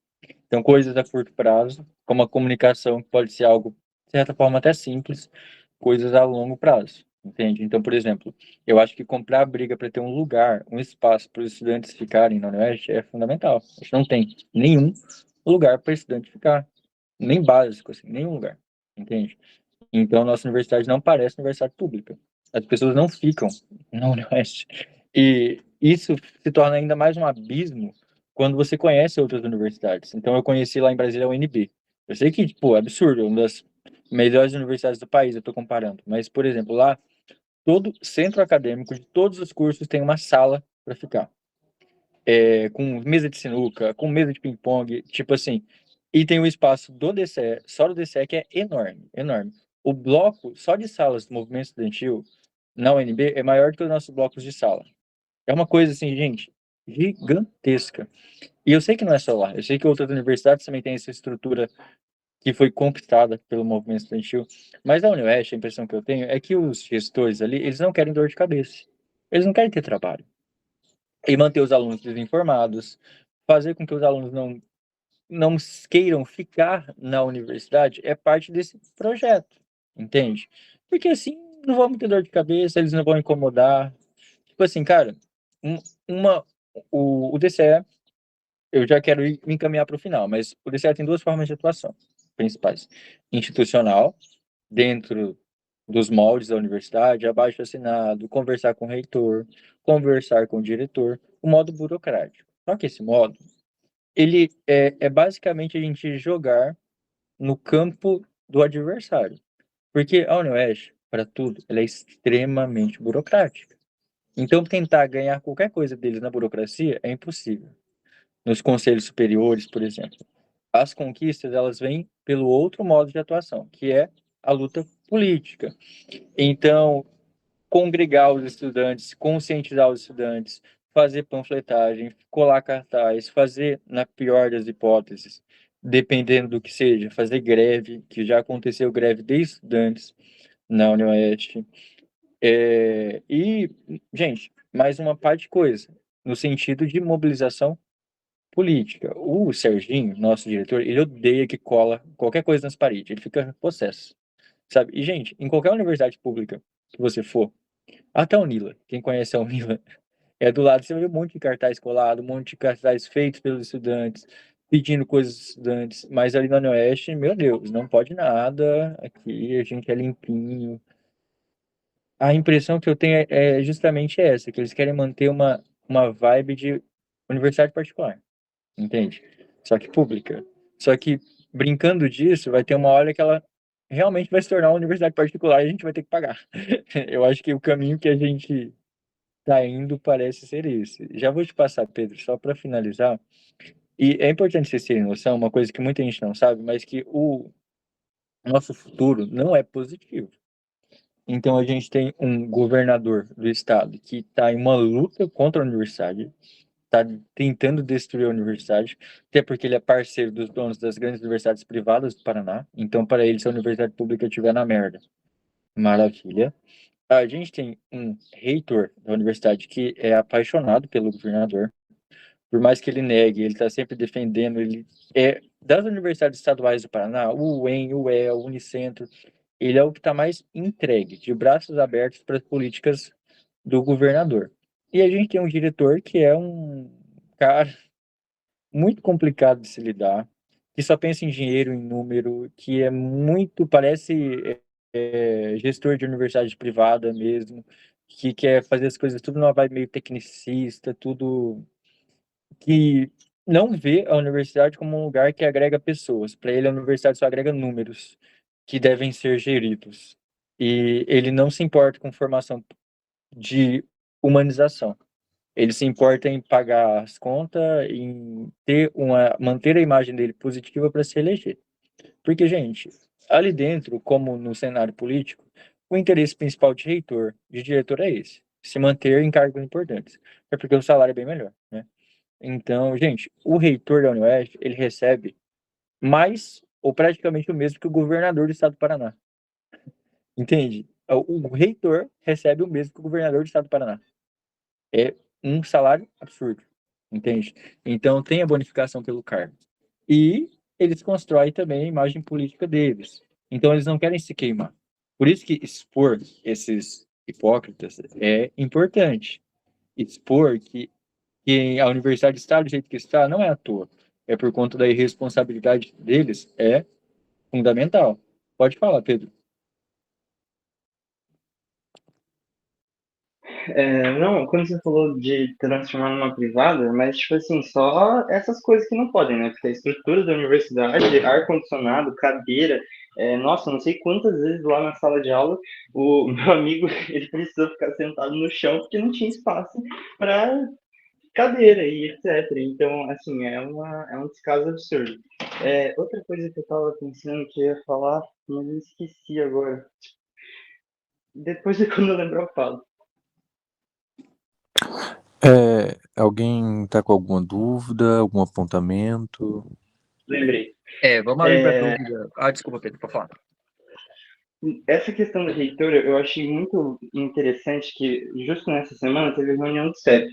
Então, coisas a curto prazo, como a comunicação, que pode ser algo, de certa forma, até simples, coisas a longo prazo, entende? Então, por exemplo, eu acho que comprar briga para ter um lugar, um espaço para os estudantes ficarem na UniOeste é fundamental. A gente não tem nenhum, lugar para estudante ficar. Nem básico, assim, nenhum lugar. Entende? Então, nossa universidade não parece universidade pública. As pessoas não ficam na Unioeste. E isso se torna ainda mais um abismo quando você conhece outras universidades. Então, eu conheci lá em Brasília a UNB. Eu sei que, pô, é absurdo, uma das melhores universidades do país, eu estou comparando. Mas, por exemplo, lá, todo centro acadêmico de todos os cursos tem uma sala para ficar. Com mesa de sinuca, com mesa de ping-pong, tipo assim. E tem o espaço do DCE, só do DCE, que é enorme, enorme. O bloco só de salas do movimento estudantil na UNB é maior que os nossos blocos de sala. É uma coisa assim, gente, gigantesca. E eu sei que não é só lá, eu sei que outras universidades também têm essa estrutura que foi conquistada pelo movimento estudantil, mas a Unioeste, a impressão que eu tenho é que os gestores ali, eles não querem dor de cabeça. Eles não querem ter trabalho. E manter os alunos desinformados, fazer com que os alunos não queiram ficar na universidade é parte desse projeto, entende? Porque assim, não vão ter dor de cabeça, eles não vão incomodar. Tipo assim, cara, um- uma, o DCE, eu já quero me encaminhar para o final, mas o DCE tem duas formas de atuação principais: institucional, dentro dos moldes da universidade, abaixo assinado, conversar com o reitor, conversar com o diretor, o modo burocrático. Só que esse modo, ele é basicamente a gente jogar no campo do adversário. Porque a Unioeste, para tudo, ela é extremamente burocrática. Então, tentar ganhar qualquer coisa deles na burocracia é impossível. Nos conselhos superiores, por exemplo. As conquistas, elas vêm pelo outro modo de atuação, que é a luta política. Então, congregar os estudantes, conscientizar os estudantes, fazer panfletagem, colar cartaz, fazer, na pior das hipóteses, dependendo do que seja, fazer greve, que já aconteceu greve de estudantes na Unioeste. E, gente, mais uma parte de coisa, no sentido de mobilização política. O Serginho, nosso diretor, ele odeia que cola qualquer coisa nas paredes, ele fica possesso, sabe? E, gente, em qualquer universidade pública que você for, até a Unila, quem conhece a Unila, é do lado, você vai ver um monte de cartaz colado, um monte de cartaz feitos pelos estudantes, pedindo coisas dos estudantes, mas ali na Oeste, meu Deus, não pode nada, aqui a gente é limpinho. A impressão que eu tenho é justamente essa, que eles querem manter uma vibe de universidade particular, entende? Só que pública. Só que, brincando disso, vai ter uma hora que ela realmente vai se tornar uma universidade particular e a gente vai ter que pagar. Eu acho que o caminho que a gente tá indo parece ser esse. Já vou te passar, Pedro, só para finalizar. E é importante vocês terem noção, uma coisa que muita gente não sabe, mas que o nosso futuro não é positivo. Então a gente tem um governador do estado que está em uma luta contra a universidade, está tentando destruir a universidade, até porque ele é parceiro dos donos das grandes universidades privadas do Paraná. Então, para ele, se a universidade pública estiver na merda, maravilha. A gente tem um reitor da universidade que é apaixonado pelo governador. Por mais que ele negue, ele está sempre defendendo. Ele é das universidades estaduais do Paraná, o UEM, o UEL, o Unicentro. Ele é o que está mais entregue, de braços abertos para as políticas do governador. E a gente tem um diretor que é um cara muito complicado de se lidar, que só pensa em dinheiro, em número, que é muito, parece gestor de universidade privada mesmo, que quer fazer as coisas tudo numa vibe meio tecnicista, tudo que não vê a universidade como um lugar que agrega pessoas. Para ele, a universidade só agrega números que devem ser geridos. E ele não se importa com formação de humanização. Ele se importa em pagar as contas, em manter a imagem dele positiva para se eleger. Porque, gente, ali dentro, como no cenário político, o interesse principal de reitor, de diretor é esse: se manter em cargos importantes. É porque o salário é bem melhor, né? Então, gente, o reitor da Unioeste, ele recebe mais ou praticamente o mesmo que o governador do estado do Paraná. Entende? O reitor recebe o mesmo que o governador do estado do Paraná. É um salário absurdo, entende? Então tem a bonificação pelo cargo. E eles constroem também a imagem política deles. Então eles não querem se queimar. Por isso que expor esses hipócritas é importante. Expor que a universidade está do jeito que está não é à toa. é por conta da irresponsabilidade deles, é fundamental. Pode falar, Pedro. Não, quando você falou de transformar numa privada, mas, tipo assim, só essas coisas que não podem, né? Porque a estrutura da universidade, ar-condicionado, cadeira, nossa, não sei quantas vezes lá na sala de aula o meu amigo, ele precisou ficar sentado no chão porque não tinha espaço para cadeira e etc. Então, assim, é um descaso absurdo. Outra coisa que eu tava pensando que eu ia falar, mas eu esqueci agora. Depois de quando eu lembrar, eu falo. Alguém tá com alguma dúvida, algum apontamento? Lembrei. Vamos abrir para dúvida. Desculpa, Pedro, pode falar. Essa questão da reitora, eu achei muito interessante que, justo nessa semana, teve reunião do CEP.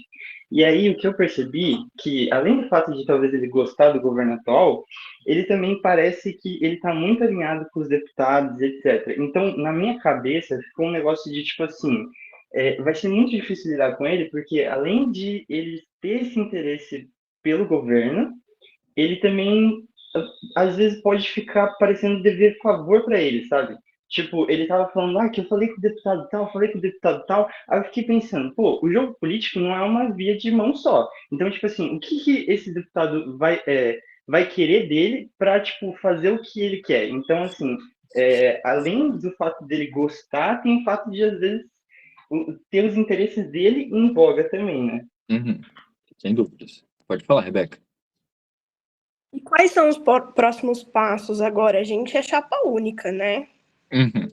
E aí, o que eu percebi, que além do fato de talvez ele gostar do governo atual, ele também parece que ele está muito alinhado com os deputados, etc. Então, na minha cabeça, ficou um negócio de, tipo assim, vai ser muito difícil lidar com ele, porque além de ele ter esse interesse pelo governo, ele também às vezes pode ficar parecendo dever favor para ele, sabe? Tipo, ele tava falando, que eu falei com o deputado tal, falei com o deputado tal. Aí eu fiquei pensando, pô, o jogo político não é uma via de mão só. Então, tipo assim, o que esse deputado vai querer dele para, tipo, fazer o que ele quer? Então, assim, além do fato dele gostar, tem o fato de, às vezes, ter os interesses dele em voga também, né? Uhum. Sem dúvidas. Pode falar, Rebeca. E quais são os próximos passos agora? A gente é chapa única, né? Uhum.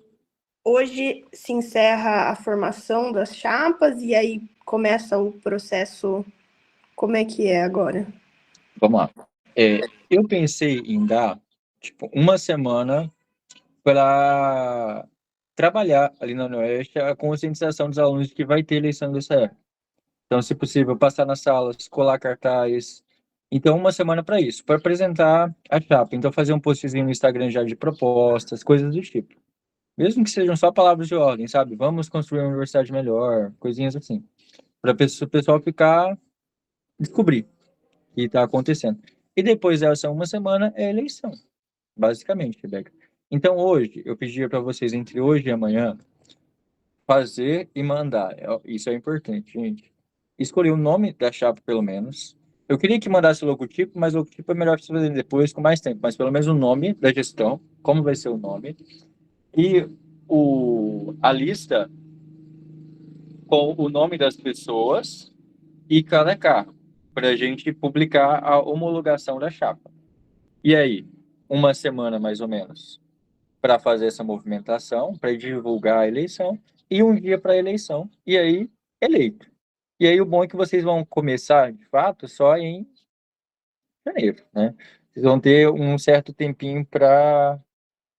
Hoje se encerra a formação das chapas e aí começa o processo. Como é que é agora? Vamos lá. Eu pensei em dar, tipo, uma semana para trabalhar ali na UniOeste a conscientização dos alunos de que vai ter eleição dessa época. Então, se possível, passar nas salas, colar cartaz. Então, uma semana para isso, para apresentar a chapa. Então, fazer um postzinho no Instagram já de propostas, coisas do tipo. Mesmo que sejam só palavras de ordem, sabe? Vamos construir uma universidade melhor, coisinhas assim. Para o pessoal descobrir o que está acontecendo. E depois dessa uma semana é eleição, basicamente, Rebeca. Então, hoje, eu pedia para vocês, entre hoje e amanhã, fazer e mandar. Isso é importante, gente. Escolher o nome da chapa, pelo menos. Eu queria que mandasse o logotipo, mas o logotipo é melhor você fazer depois, com mais tempo. Mas pelo menos o nome da gestão, como vai ser o nome. E a lista com o nome das pessoas e cada carro, para a gente publicar a homologação da chapa. E aí, uma semana mais ou menos para fazer essa movimentação, para divulgar a eleição, e um dia para a eleição, e aí, eleito. E aí, o bom é que vocês vão começar, de fato, só em janeiro, né? Vocês vão ter um certo tempinho para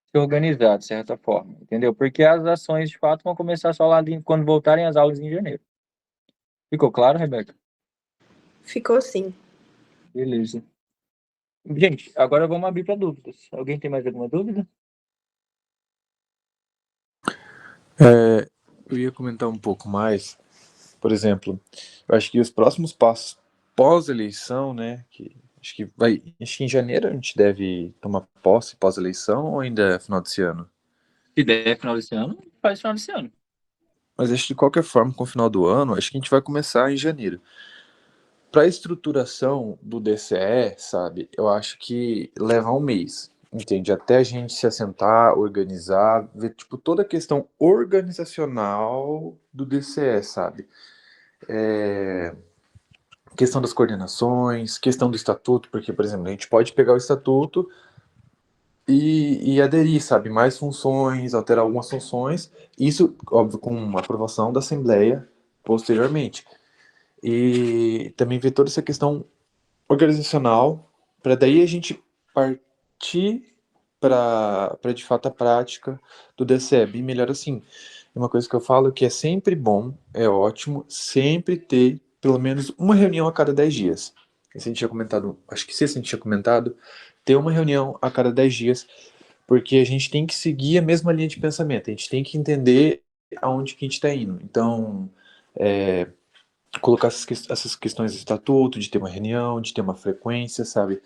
se organizar, de certa forma, entendeu? Porque as ações, de fato, vão começar só lá quando voltarem as aulas em janeiro. Ficou claro, Rebeca? Ficou sim. Beleza. Gente, agora vamos abrir para dúvidas. Alguém tem mais alguma dúvida? Eu ia comentar um pouco mais, por exemplo, eu acho que os próximos passos pós-eleição, né, acho que em janeiro a gente deve tomar posse pós-eleição ou ainda é final desse ano? Se der final desse ano, faz final desse ano. Mas acho que de qualquer forma, com o final do ano, acho que a gente vai começar em janeiro. Para a estruturação do DCE, sabe, eu acho que leva um mês, entende? Até a gente se assentar, organizar, ver, tipo, toda a questão organizacional do DCE, sabe? Questão das coordenações, questão do estatuto, porque, por exemplo, a gente pode pegar o estatuto e aderir, sabe? Mais funções, alterar algumas funções, isso, óbvio, com uma aprovação da Assembleia posteriormente. E também ver toda essa questão organizacional, para daí a gente partir para de fato a prática do DCE, bem melhor assim. Uma coisa que eu falo que é sempre bom, é ótimo, sempre ter pelo menos uma reunião a cada 10 dias. Esse a gente tinha comentado, acho que se a gente tinha comentado, ter uma reunião a cada 10 dias, porque a gente tem que seguir a mesma linha de pensamento, a gente tem que entender aonde que a gente está indo. Então, colocar essas questões de estatuto, de ter uma reunião, de ter uma frequência, sabe?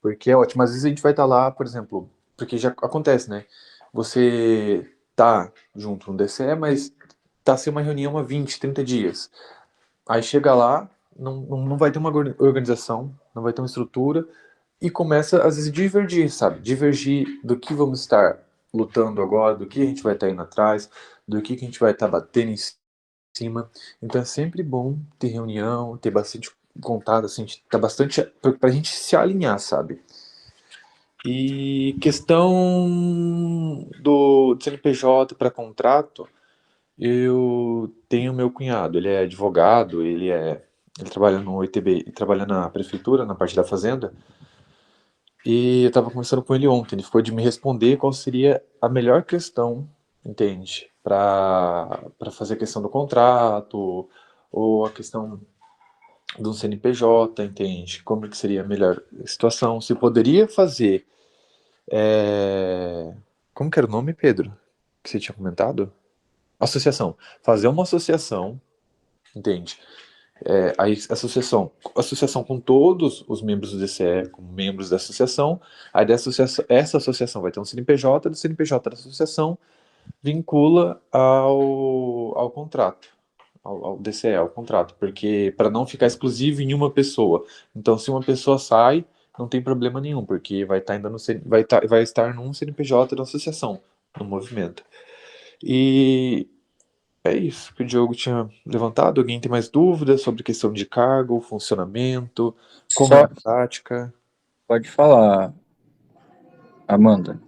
Porque é ótimo. Às vezes a gente vai estar lá, por exemplo, porque já acontece, né? Você tá junto no DCE, mas tá sem uma reunião há 20, 30 dias. Aí chega lá, não vai ter uma organização, não vai ter uma estrutura, e começa, às vezes, a divergir, sabe? Divergir do que vamos estar lutando agora, do que a gente vai estar indo atrás, do que a gente vai estar batendo em cima. Então é sempre bom ter reunião, ter bastante contato, assim, tá bastante pra gente se alinhar, sabe? E questão do CNPJ para contrato, eu tenho meu cunhado, ele é advogado, ele trabalha no ITB, trabalha na prefeitura, na parte da fazenda, e eu estava conversando com ele ontem, ele ficou de me responder qual seria a melhor questão, entende? Para fazer a questão do contrato, ou a questão do CNPJ, entende? Como que seria a melhor situação, se poderia fazer, como que era o nome, Pedro? Que você tinha comentado? Associação. Fazer uma associação, entende? Aí associação com todos os membros do DCE, como membros da associação. Aí essa associação vai ter um CNPJ, do CNPJ da associação vincula ao contrato, ao DCE, ao contrato, porque para não ficar exclusivo em uma pessoa. Então, se uma pessoa sai, não tem problema nenhum, porque vai estar ainda vai estar num CNPJ da associação, no movimento. E é isso que o Diogo tinha levantado. Alguém tem mais dúvidas sobre questão de cargo, funcionamento, como é Só a prática? pode falar, Amanda.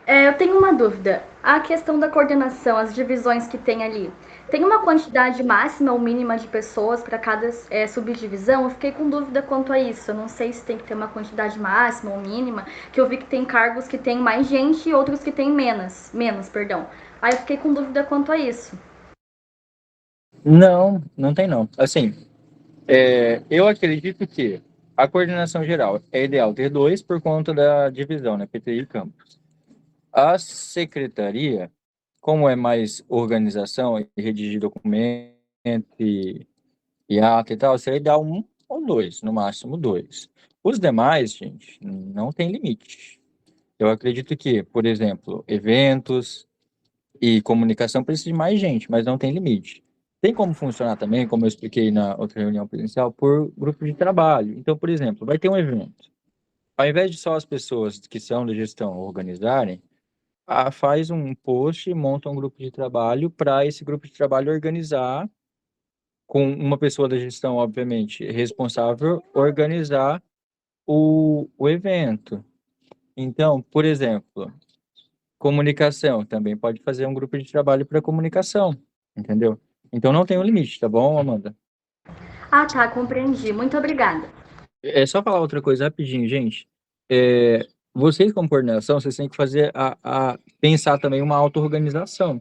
Eu tenho uma dúvida. A questão da coordenação, as divisões que tem ali, tem uma quantidade máxima ou mínima de pessoas para cada subdivisão? Eu fiquei com dúvida quanto a isso. Eu não sei se tem que ter uma quantidade máxima ou mínima, que eu vi que tem cargos que tem mais gente e outros que tem menos, perdão. Aí eu fiquei com dúvida quanto a isso. Não, não tem não. Assim, eu acredito que a coordenação geral é ideal ter dois por conta da divisão, né? PTI e campus. A secretaria, como é mais organização e redigir documento e ata e tal, seria ideal um ou dois, no máximo dois. Os demais, gente, não tem limite. Eu acredito que, por exemplo, eventos e comunicação precisa de mais gente, mas não tem limite. Tem como funcionar também, como eu expliquei na outra reunião presencial, por grupo de trabalho. Então, por exemplo, vai ter um evento. Ao invés de só as pessoas que são da gestão organizarem, faz um post e monta um grupo de trabalho para esse grupo de trabalho organizar, com uma pessoa da gestão, obviamente, responsável, organizar o evento. Então, por exemplo, comunicação também pode fazer um grupo de trabalho para comunicação, entendeu? Então não tem um limite, tá bom, Amanda? Ah, tá, compreendi. Muito obrigada. É só falar outra coisa rapidinho, gente. Vocês, como coordenação, vocês têm que fazer pensar também uma auto-organização.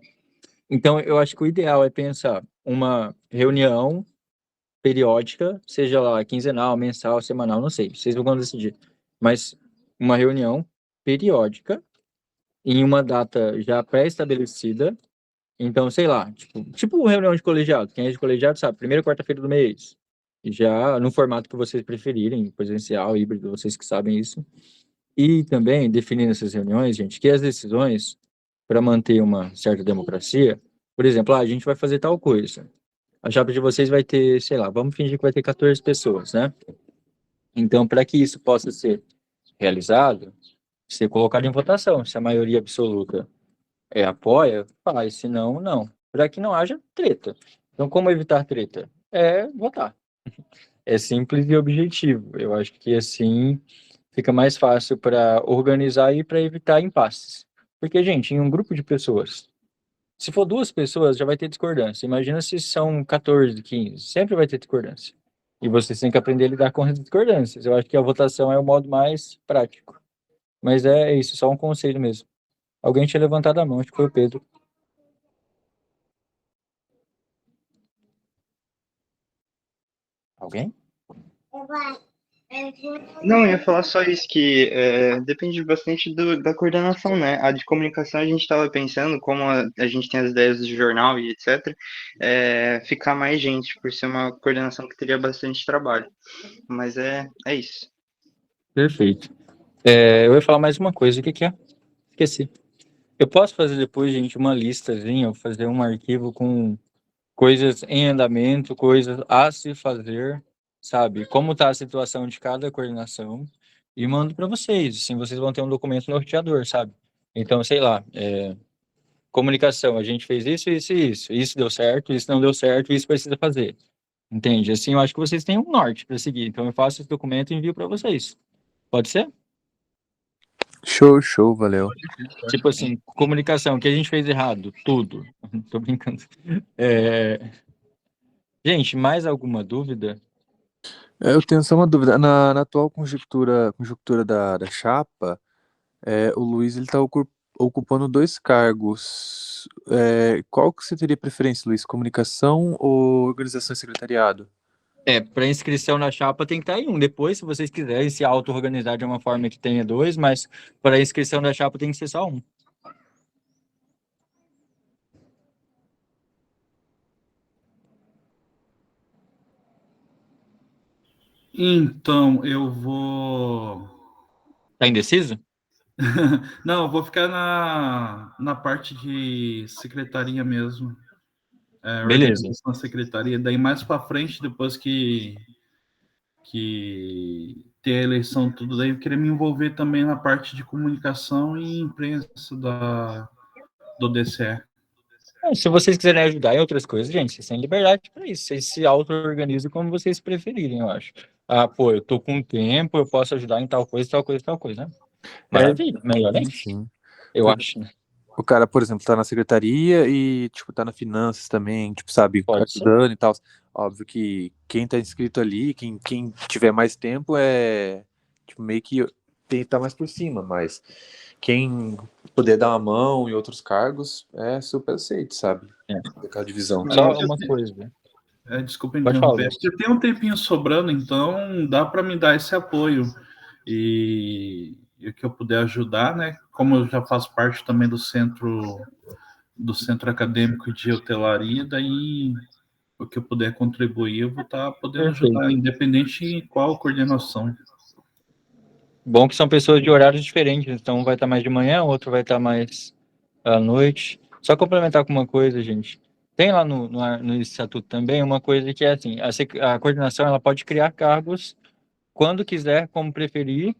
Então, eu acho que o ideal é pensar uma reunião periódica, seja lá quinzenal, mensal, semanal, não sei, vocês vão decidir. Mas uma reunião periódica, em uma data já pré-estabelecida. Então, sei lá, tipo reunião de colegiado. Quem é de colegiado sabe, primeira quarta-feira do mês. Já no formato que vocês preferirem, presencial, híbrido, vocês que sabem isso. E também definir nessas reuniões, gente, que as decisões, para manter uma certa democracia, por exemplo, a gente vai fazer tal coisa. A chapa de vocês vai ter, sei lá, vamos fingir que vai ter 14 pessoas, né? Então, para que isso possa ser realizado, ser colocado em votação. Se a maioria absoluta apoia, faz, se não, não. Para que não haja treta. Então, como evitar treta? É votar. É simples e objetivo. Eu acho que assim fica mais fácil para organizar e para evitar impasses. Porque, gente, em um grupo de pessoas, se for duas pessoas, já vai ter discordância. Imagina se são 14, 15, sempre vai ter discordância. E vocês têm que aprender a lidar com as discordâncias. Eu acho que a votação é o modo mais prático. Mas é isso, só um conselho mesmo. Alguém tinha levantado a mão, acho que foi o Pedro. Alguém? Não, eu ia falar só isso, que depende bastante da coordenação, né? A de comunicação a gente estava pensando, como a gente tem as ideias do jornal e etc., ficar mais gente, por ser uma coordenação que teria bastante trabalho. Mas é isso. Perfeito. Eu ia falar mais uma coisa, o que que é? Esqueci. Eu posso fazer depois, gente, uma listazinha, ou fazer um arquivo com coisas em andamento, coisas a se fazer, sabe? Como está a situação de cada coordenação e mando para vocês. Assim, vocês vão ter um documento norteador, sabe? Então, sei lá, comunicação, a gente fez isso, isso e isso. Isso deu certo, isso não deu certo, isso precisa fazer. Entende? Assim, eu acho que vocês têm um norte para seguir. Então, eu faço esse documento e envio para vocês. Pode ser? Show, valeu. Tipo assim, comunicação, o que a gente fez errado? Tudo. Tô brincando. Gente, mais alguma dúvida? Eu tenho só uma dúvida. Na atual conjuntura da chapa, o Luiz ele está ocupando 2 cargos. Qual que você teria preferência, Luiz? Comunicação ou organização e secretariado? Para inscrição na chapa tem que estar em um. Depois, se vocês quiserem se auto-organizar de uma forma que tenha 2, mas para inscrição na chapa tem que ser só um. Então, eu vou. Tá indeciso? Não, eu vou ficar na parte de secretaria mesmo. Beleza. Organização da secretaria. Daí mais para frente, depois que ter a eleição tudo, daí eu queria me envolver também na parte de comunicação e imprensa do DCE. Se vocês quiserem ajudar em outras coisas, gente, vocês têm liberdade para isso. Vocês se auto-organizam como vocês preferirem, eu acho. Pô, eu tô com tempo, eu posso ajudar em tal coisa, tal coisa, tal coisa, né? Maravilha, melhor ainda. Sim. Eu acho, né? O cara, por exemplo, tá na secretaria e, tipo, tá na finanças também, tipo, sabe, Pode ser. ajudando e tal. Óbvio que quem tá inscrito ali, quem tiver mais tempo tipo, meio que tem que estar mais por cima, mas quem puder dar uma mão em outros cargos é super aceito, sabe? Daquela divisão. Só uma coisa. Desculpa Pode falar, interromper. Eu tenho um tempinho sobrando, então dá para me dar esse apoio. E o que eu puder ajudar, né? Como eu já faço parte também do centro acadêmico de hotelaria, daí o que eu puder contribuir, eu vou estar podendo Perfeito. ajudar, independente em qual coordenação. Bom que são pessoas de horários diferentes, então um vai estar mais de manhã, o outro vai estar mais à noite. Só complementar com uma coisa, gente. Tem lá no estatuto também uma coisa que é assim, a coordenação ela pode criar cargos quando quiser, como preferir,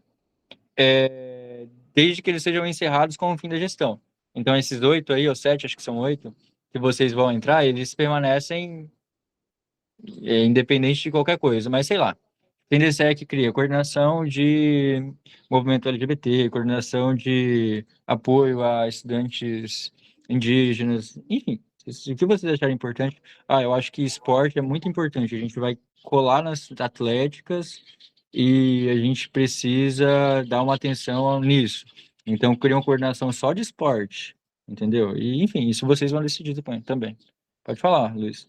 desde que eles sejam encerrados com o fim da gestão. Então esses 8 aí, ou 7, acho que são 8, que vocês vão entrar, eles permanecem independente de qualquer coisa, mas sei lá. Tem DCE que cria coordenação de movimento LGBT, coordenação de apoio a estudantes indígenas, enfim, o que vocês acharem importante. Eu acho que esporte é muito importante. A gente vai colar nas atléticas e a gente precisa dar uma atenção nisso. Então, cria uma coordenação só de esporte, entendeu? E, enfim, isso vocês vão decidir depois também. Pode falar, Luiz.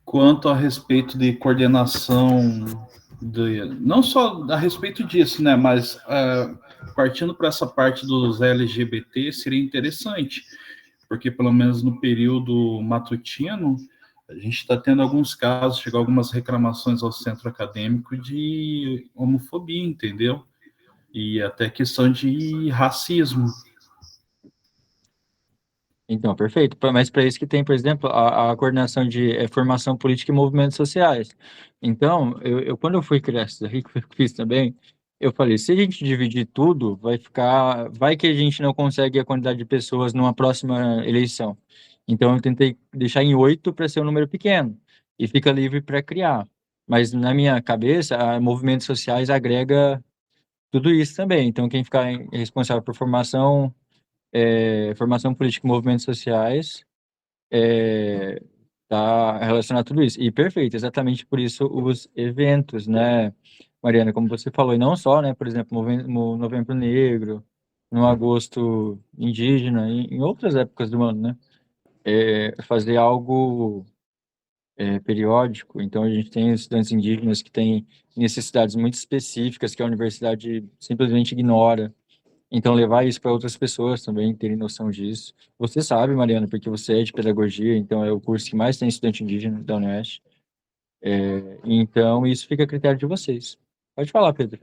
Quanto a respeito de coordenação, não só a respeito disso, né, mas partindo para essa parte dos LGBT, seria interessante, porque pelo menos no período matutino, a gente está tendo alguns casos, chegou algumas reclamações ao centro acadêmico de homofobia, entendeu? E até questão de racismo. Então, perfeito. Mas para isso que tem, por exemplo, a coordenação de formação política e movimentos sociais. Então, quando eu fui criar isso daí, que eu fiz também, eu falei, se a gente dividir tudo, vai que a gente não consegue a quantidade de pessoas numa próxima eleição. Então, eu tentei deixar em 8 para ser um número pequeno, e fica livre para criar. Mas na minha cabeça, movimentos sociais agrega tudo isso também. Então, quem ficar responsável por formação política e movimentos sociais, tá relacionado a tudo isso. E perfeito, exatamente por isso os eventos, né, Mariana, como você falou, e não só, né, por exemplo, no Novembro Negro, no Agosto Indígena, em outras épocas do ano, né, fazer algo periódico, então a gente tem estudantes indígenas que têm necessidades muito específicas que a universidade simplesmente ignora. Então, levar isso para outras pessoas também terem noção disso. Você sabe, Mariana, porque você é de pedagogia, então é o curso que mais tem estudante indígena da UniOeste. Então, isso fica a critério de vocês. Pode falar, Pedro.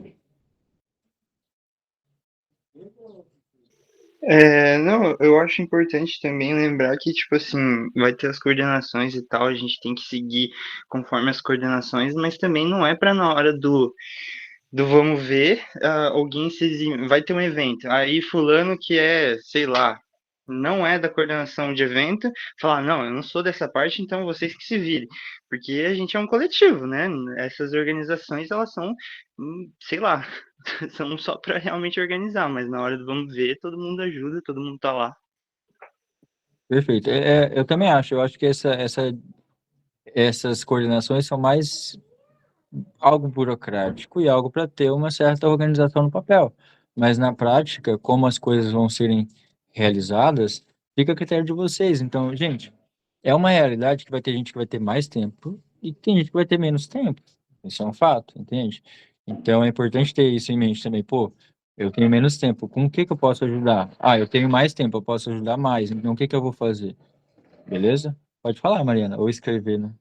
Não, eu acho importante também lembrar que, tipo assim, vai ter as coordenações e tal, a gente tem que seguir conforme as coordenações, mas também não é para na hora do vamos ver, alguém vai ter um evento, aí fulano que é, sei lá, não é da coordenação de evento, falar, não, eu não sou dessa parte, então vocês que se virem, porque a gente é um coletivo, né? Essas organizações, elas são, sei lá, são só para realmente organizar, mas na hora do vamos ver, todo mundo ajuda, todo mundo tá lá. Perfeito. Eu também acho. Eu acho que essas coordenações são mais algo burocrático e algo para ter uma certa organização no papel. Mas na prática, como as coisas vão serem realizadas, fica a critério de vocês. Então, gente, é uma realidade que vai ter gente que vai ter mais tempo e tem gente que vai ter menos tempo. Isso é um fato, entende? Então é importante ter isso em mente também. Pô, eu tenho menos tempo, com o que que eu posso ajudar? Ah, eu tenho mais tempo, eu posso ajudar mais. Então o que que eu vou fazer? Beleza? Pode falar, Mariana, ou escrever, né?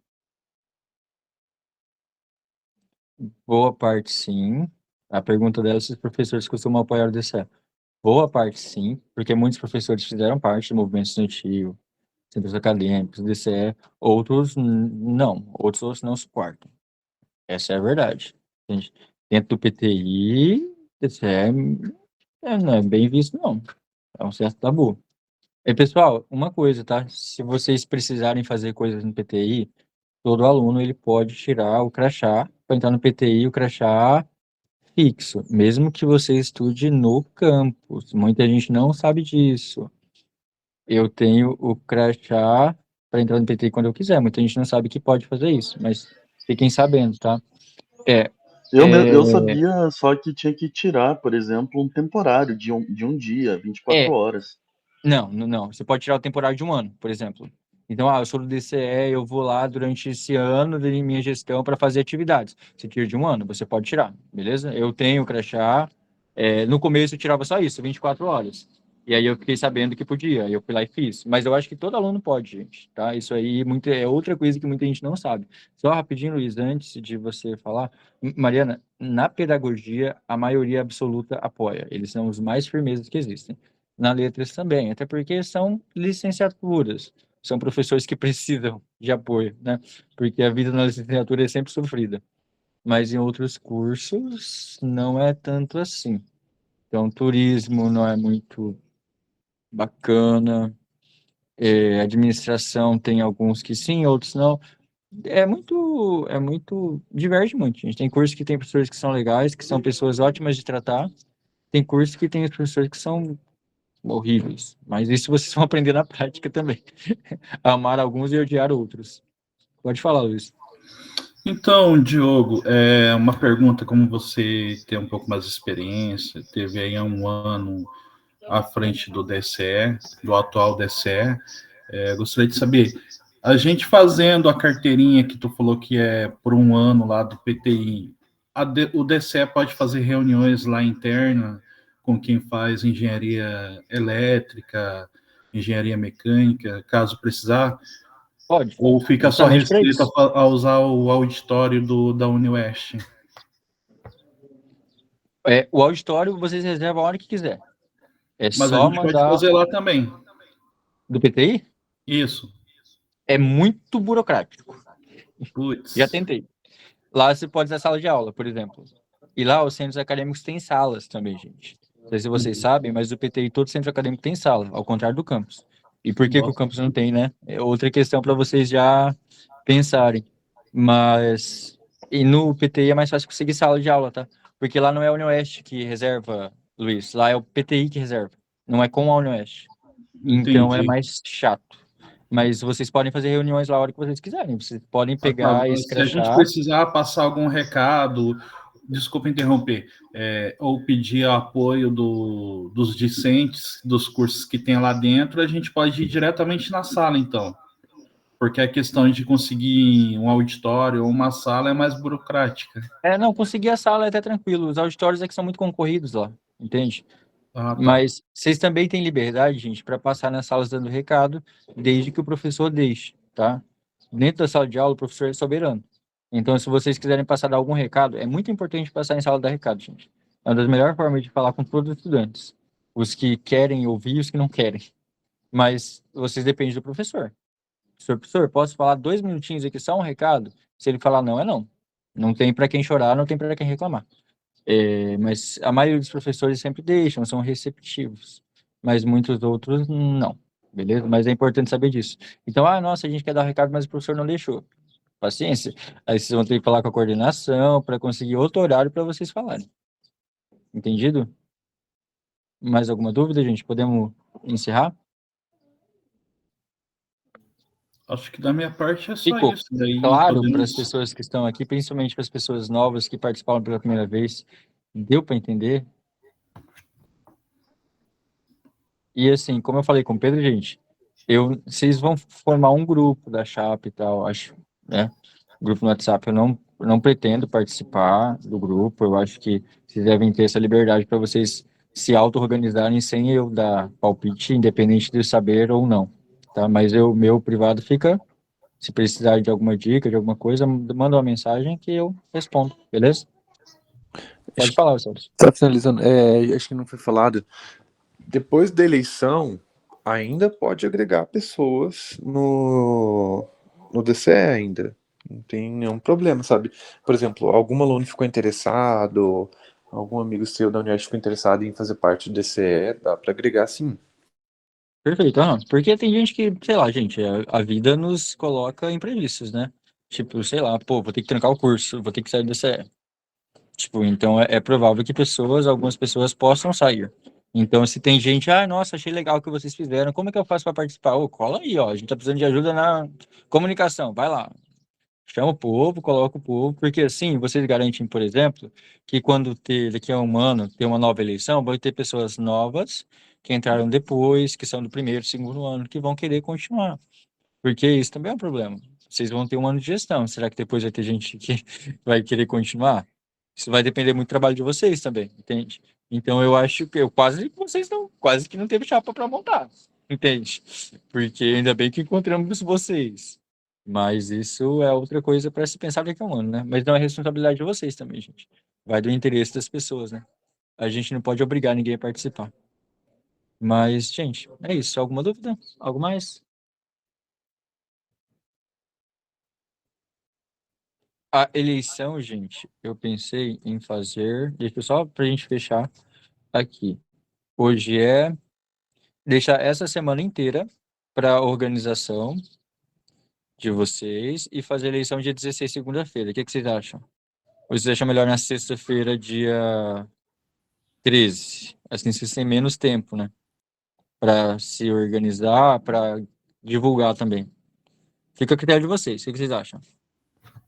Boa parte, sim. A pergunta dela é se os professores costumam apoiar o DCE. Boa parte, sim, porque muitos professores fizeram parte do movimento estudantil, centros acadêmicos, DCE, outros não, outros não suportam. Essa é a verdade. Gente, dentro do PTI, DCE não é bem visto, não. É um certo tabu. E, pessoal, uma coisa, tá? Se vocês precisarem fazer coisas no PTI, todo aluno ele pode tirar o crachá para entrar no PTI, o crachá fixo, mesmo que você estude no campus. Muita gente não sabe disso. Eu tenho o crachá para entrar no PTI quando eu quiser. Muita gente não sabe que pode fazer isso, mas fiquem sabendo, tá? Eu sabia só que tinha que tirar, por exemplo, um temporário de um dia, 24 horas. Não. Você pode tirar o temporário de um ano, por exemplo. Então, eu sou do DCE, eu vou lá durante esse ano de minha gestão para fazer atividades. Você tira de um ano, você pode tirar, beleza? Eu tenho o crachá. No começo eu tirava só isso, 24 horas. E aí eu fiquei sabendo que podia, eu fui lá e fiz. Mas eu acho que todo aluno pode, gente, tá? Isso aí é outra coisa que muita gente não sabe. Só rapidinho, Luiz, antes de você falar, Mariana, na pedagogia, a maioria absoluta apoia. Eles são os mais firmezas que existem. Na letras também, até porque são licenciaturas, são professores que precisam de apoio, né? Porque a vida na licenciatura é sempre sofrida. Mas em outros cursos não é tanto assim. Então, turismo não é muito bacana, administração tem alguns que sim, outros não. Diverge muito. A gente tem cursos que tem professores que são legais, que são pessoas ótimas de tratar. Tem cursos que tem os professores que são horríveis. Mas isso vocês vão aprender na prática também. Amar alguns e odiar outros. Pode falar, Luiz. Então, Diogo, uma pergunta, como você tem um pouco mais de experiência, teve aí há um ano à frente do DCE, do atual DCE, gostaria de saber, a gente fazendo a carteirinha que tu falou que é por um ano lá do PTI, o DCE pode fazer reuniões lá interna com quem faz engenharia elétrica, engenharia mecânica, caso precisar? Pode. Ou fica só restrito a usar o auditório da UniOeste? O auditório vocês reservam a hora que quiser. Mas só a gente pode fazer lá também. Do PTI? Isso. É muito burocrático. Putz. Já tentei. Lá você pode ter sala de aula, por exemplo. E lá os centros acadêmicos têm salas também, gente. Não sei se vocês sabem, mas o PTI, todo centro acadêmico tem sala, ao contrário do campus. E por que o campus não tem, né? É outra questão para vocês já pensarem. Mas... E no PTI é mais fácil conseguir sala de aula, tá? Porque lá não é a UniOeste que reserva, Luiz. Lá é o PTI que reserva. Não é com a UniOeste. Então é mais chato. Mas vocês podem fazer reuniões lá a hora que vocês quiserem. Vocês podem pegar esse crachá. Se a gente precisar passar algum recado, desculpa interromper, ou pedir apoio dos discentes, dos cursos que tem lá dentro, a gente pode ir diretamente na sala, então. Porque a questão de conseguir um auditório ou uma sala é mais burocrática. Não, conseguir a sala é até tranquilo. Os auditórios é que são muito concorridos lá, entende? Ah, tá. Mas vocês também têm liberdade, gente, para passar nas salas dando recado, desde que o professor deixe, tá? Dentro da sala de aula, o professor é soberano. Então, se vocês quiserem passar algum recado, é muito importante passar em sala dar recado, gente. É uma das melhores formas de falar com todos os estudantes. Os que querem ouvir e os que não querem. Mas vocês dependem do professor. Professor, posso falar 2 minutinhos aqui, só um recado? Se ele falar não, é não. Não tem para quem chorar, não tem para quem reclamar. Mas a maioria dos professores sempre deixam, são receptivos. Mas muitos outros não, beleza? Mas é importante saber disso. Então, nossa, a gente quer dar um recado, mas o professor não deixou. Paciência. Aí vocês vão ter que falar com a coordenação para conseguir outro horário para vocês falarem. Entendido? Mais alguma dúvida, gente? Podemos encerrar? Acho que da minha parte é só Ficou isso. Daí claro para as podemos... pessoas que estão aqui, principalmente para as pessoas novas que participaram pela primeira vez. Deu para entender? E assim, como eu falei com o Pedro, gente, vocês vão formar um grupo da Chapa e tal, acho, né? Grupo no WhatsApp, eu não pretendo participar do grupo, eu acho que vocês devem ter essa liberdade para vocês se auto-organizarem sem eu dar palpite, independente de saber ou não, tá? Mas meu privado fica, se precisar de alguma dica, de alguma coisa, manda uma mensagem que eu respondo, beleza? Pode falar, Celso. Tá finalizando, acho que não foi falado. Depois da eleição, ainda pode agregar pessoas no DCE ainda. Não tem nenhum problema, sabe? Por exemplo, algum aluno ficou interessado, algum amigo seu da Unimed ficou interessado em fazer parte do DCE, dá para agregar sim. Perfeito, porque tem gente que, sei lá, gente, a vida nos coloca imprevistos, né? Tipo, sei lá, pô, vou ter que trancar o curso, vou ter que sair do DCE. Tipo, então é provável que algumas pessoas possam sair. Então, se tem gente, nossa, achei legal o que vocês fizeram, como é que eu faço para participar? Cola aí, ó, a gente tá precisando de ajuda na comunicação, vai lá. Chama o povo, coloca o povo, porque assim, vocês garantem, por exemplo, que quando daqui a um ano ter uma nova eleição, vai ter pessoas novas que entraram depois, que são do primeiro, segundo ano, que vão querer continuar. Porque isso também é um problema. Vocês vão ter um ano de gestão. Será que depois vai ter gente que vai querer continuar? Isso vai depender muito do trabalho de vocês também, entende? Então eu acho que quase que não teve chapa para montar, entende? Porque ainda bem que encontramos vocês. Mas isso é outra coisa para se pensar daqui a um ano, né? Mas não é responsabilidade de vocês também, gente. Vai do interesse das pessoas, né? A gente não pode obrigar ninguém a participar. Mas, gente, é isso. Alguma dúvida? Algo mais? A eleição, gente, eu pensei em fazer. Deixa eu só para a gente fechar aqui. Hoje deixar essa semana inteira para a organização de vocês e fazer a eleição dia 16, segunda-feira. O que vocês acham? Ou vocês acham melhor na sexta-feira, dia 13? Assim vocês têm menos tempo, né? Para se organizar, para divulgar também. Fica a critério de vocês. O que vocês acham?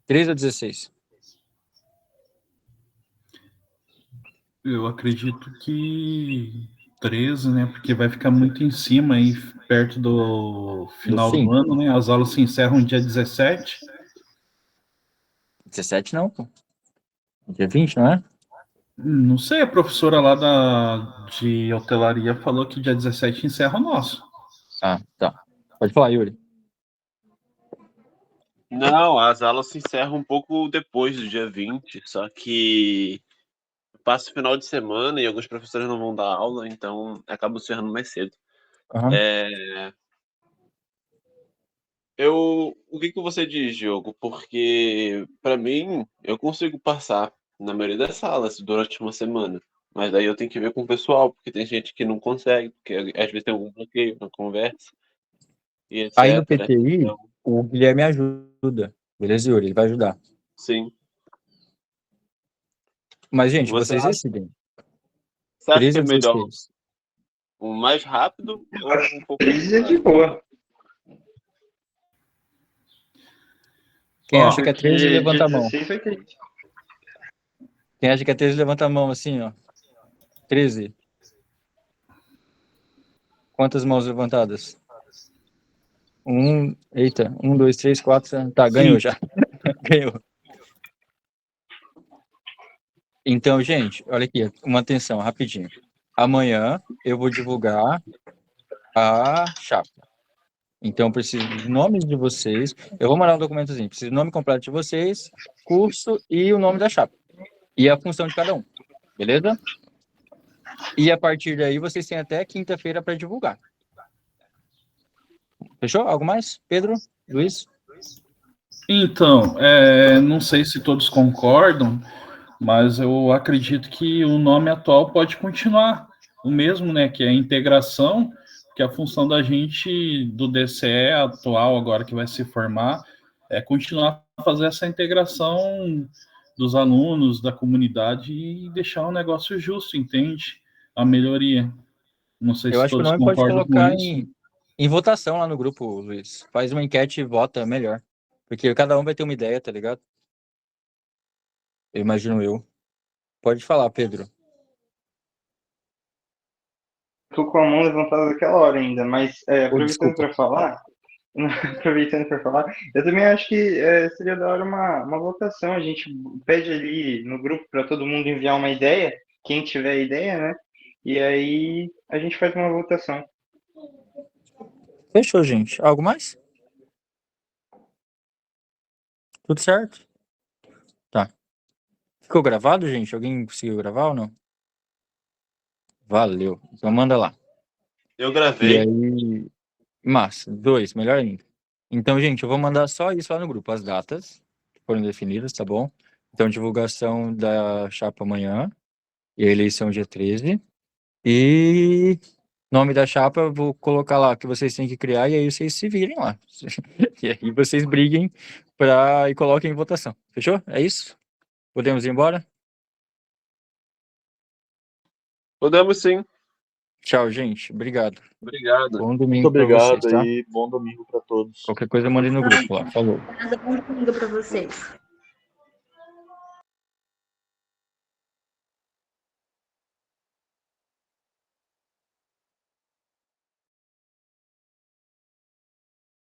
13 ou 16? Eu acredito que 13, né? Porque vai ficar muito em cima aí, perto do final do ano, né? As aulas se encerram dia 17. 17 não, pô. Dia 20, não é? Não sei, a professora lá de hotelaria falou que dia 17 encerra o nosso. Ah, tá. Pode falar, Yuri. Não, as aulas se encerram um pouco depois do dia 20, só que passa o final de semana e alguns professores não vão dar aula, então acaba encerrando mais cedo. Uhum. O que você diz, Diogo? Porque, para mim, eu consigo passar na maioria das salas durante uma semana. Mas daí eu tenho que ver com o pessoal, porque tem gente que não consegue, porque às vezes tem algum bloqueio na conversa, e etc. Aí no PTI, o Guilherme ajuda. Beleza, Yuri? Ele vai ajudar. Sim. Mas, gente, vocês decidem. Você acha que é melhor o mais rápido ou um pouco mais de boa. Quem acha que é 13, levanta a mão. Vai ter. Quem acha que é 13, levanta a mão assim, ó. 13. Quantas mãos levantadas? Eita, 1, 2, 3, 4. Tá, ganhou já. Ganhou. Então, gente, olha aqui, uma atenção, rapidinho. Amanhã eu vou divulgar a chapa. Então, eu preciso dos nomes de vocês. Eu vou mandar um documentozinho. Preciso do nome completo de vocês, curso e o nome da chapa. E a função de cada um. Beleza? E a partir daí, vocês têm até quinta-feira para divulgar. Fechou? Algo mais? Pedro? Luiz? Então, não sei se todos concordam, mas eu acredito que o nome atual pode continuar o mesmo, né? Que é a integração, que a função da gente, do DCE atual, agora que vai se formar, é continuar a fazer essa integração dos alunos, da comunidade e deixar um negócio justo, entende? A melhoria. Não sei Eu se acho que o todos nome pode concordam com colocar isso. em votação lá no grupo, Luiz. Faz uma enquete e vota melhor. Porque cada um vai ter uma ideia, tá ligado? Eu imagino eu. Pode falar, Pedro. Tô com a mão levantada daquela hora ainda, mas aproveitando Desculpa. para falar, eu também acho que seria da hora uma votação. A gente pede ali no grupo para todo mundo enviar uma ideia, quem tiver ideia, né? E aí a gente faz uma votação. Fechou, gente. Algo mais? Tudo certo? Tá. Ficou gravado, gente? Alguém conseguiu gravar ou não? Valeu. Então manda lá. Eu E gravei. aí... Massa. 2, melhor ainda. Então, gente, eu vou mandar só isso lá no grupo. As datas que foram definidas, tá bom? Então, divulgação da chapa amanhã. E a eleição dia 13. E... Nome da chapa, eu vou colocar lá que vocês têm que criar e aí vocês se virem lá. E aí vocês briguem e coloquem em votação. Fechou? É isso? Podemos ir embora? Podemos sim. Tchau, gente. Obrigado. Obrigado. Bom Muito domingo para obrigado vocês, tá? e bom domingo para todos. Qualquer coisa, mandem no grupo lá. Falou. Obrigada, bom domingo para vocês.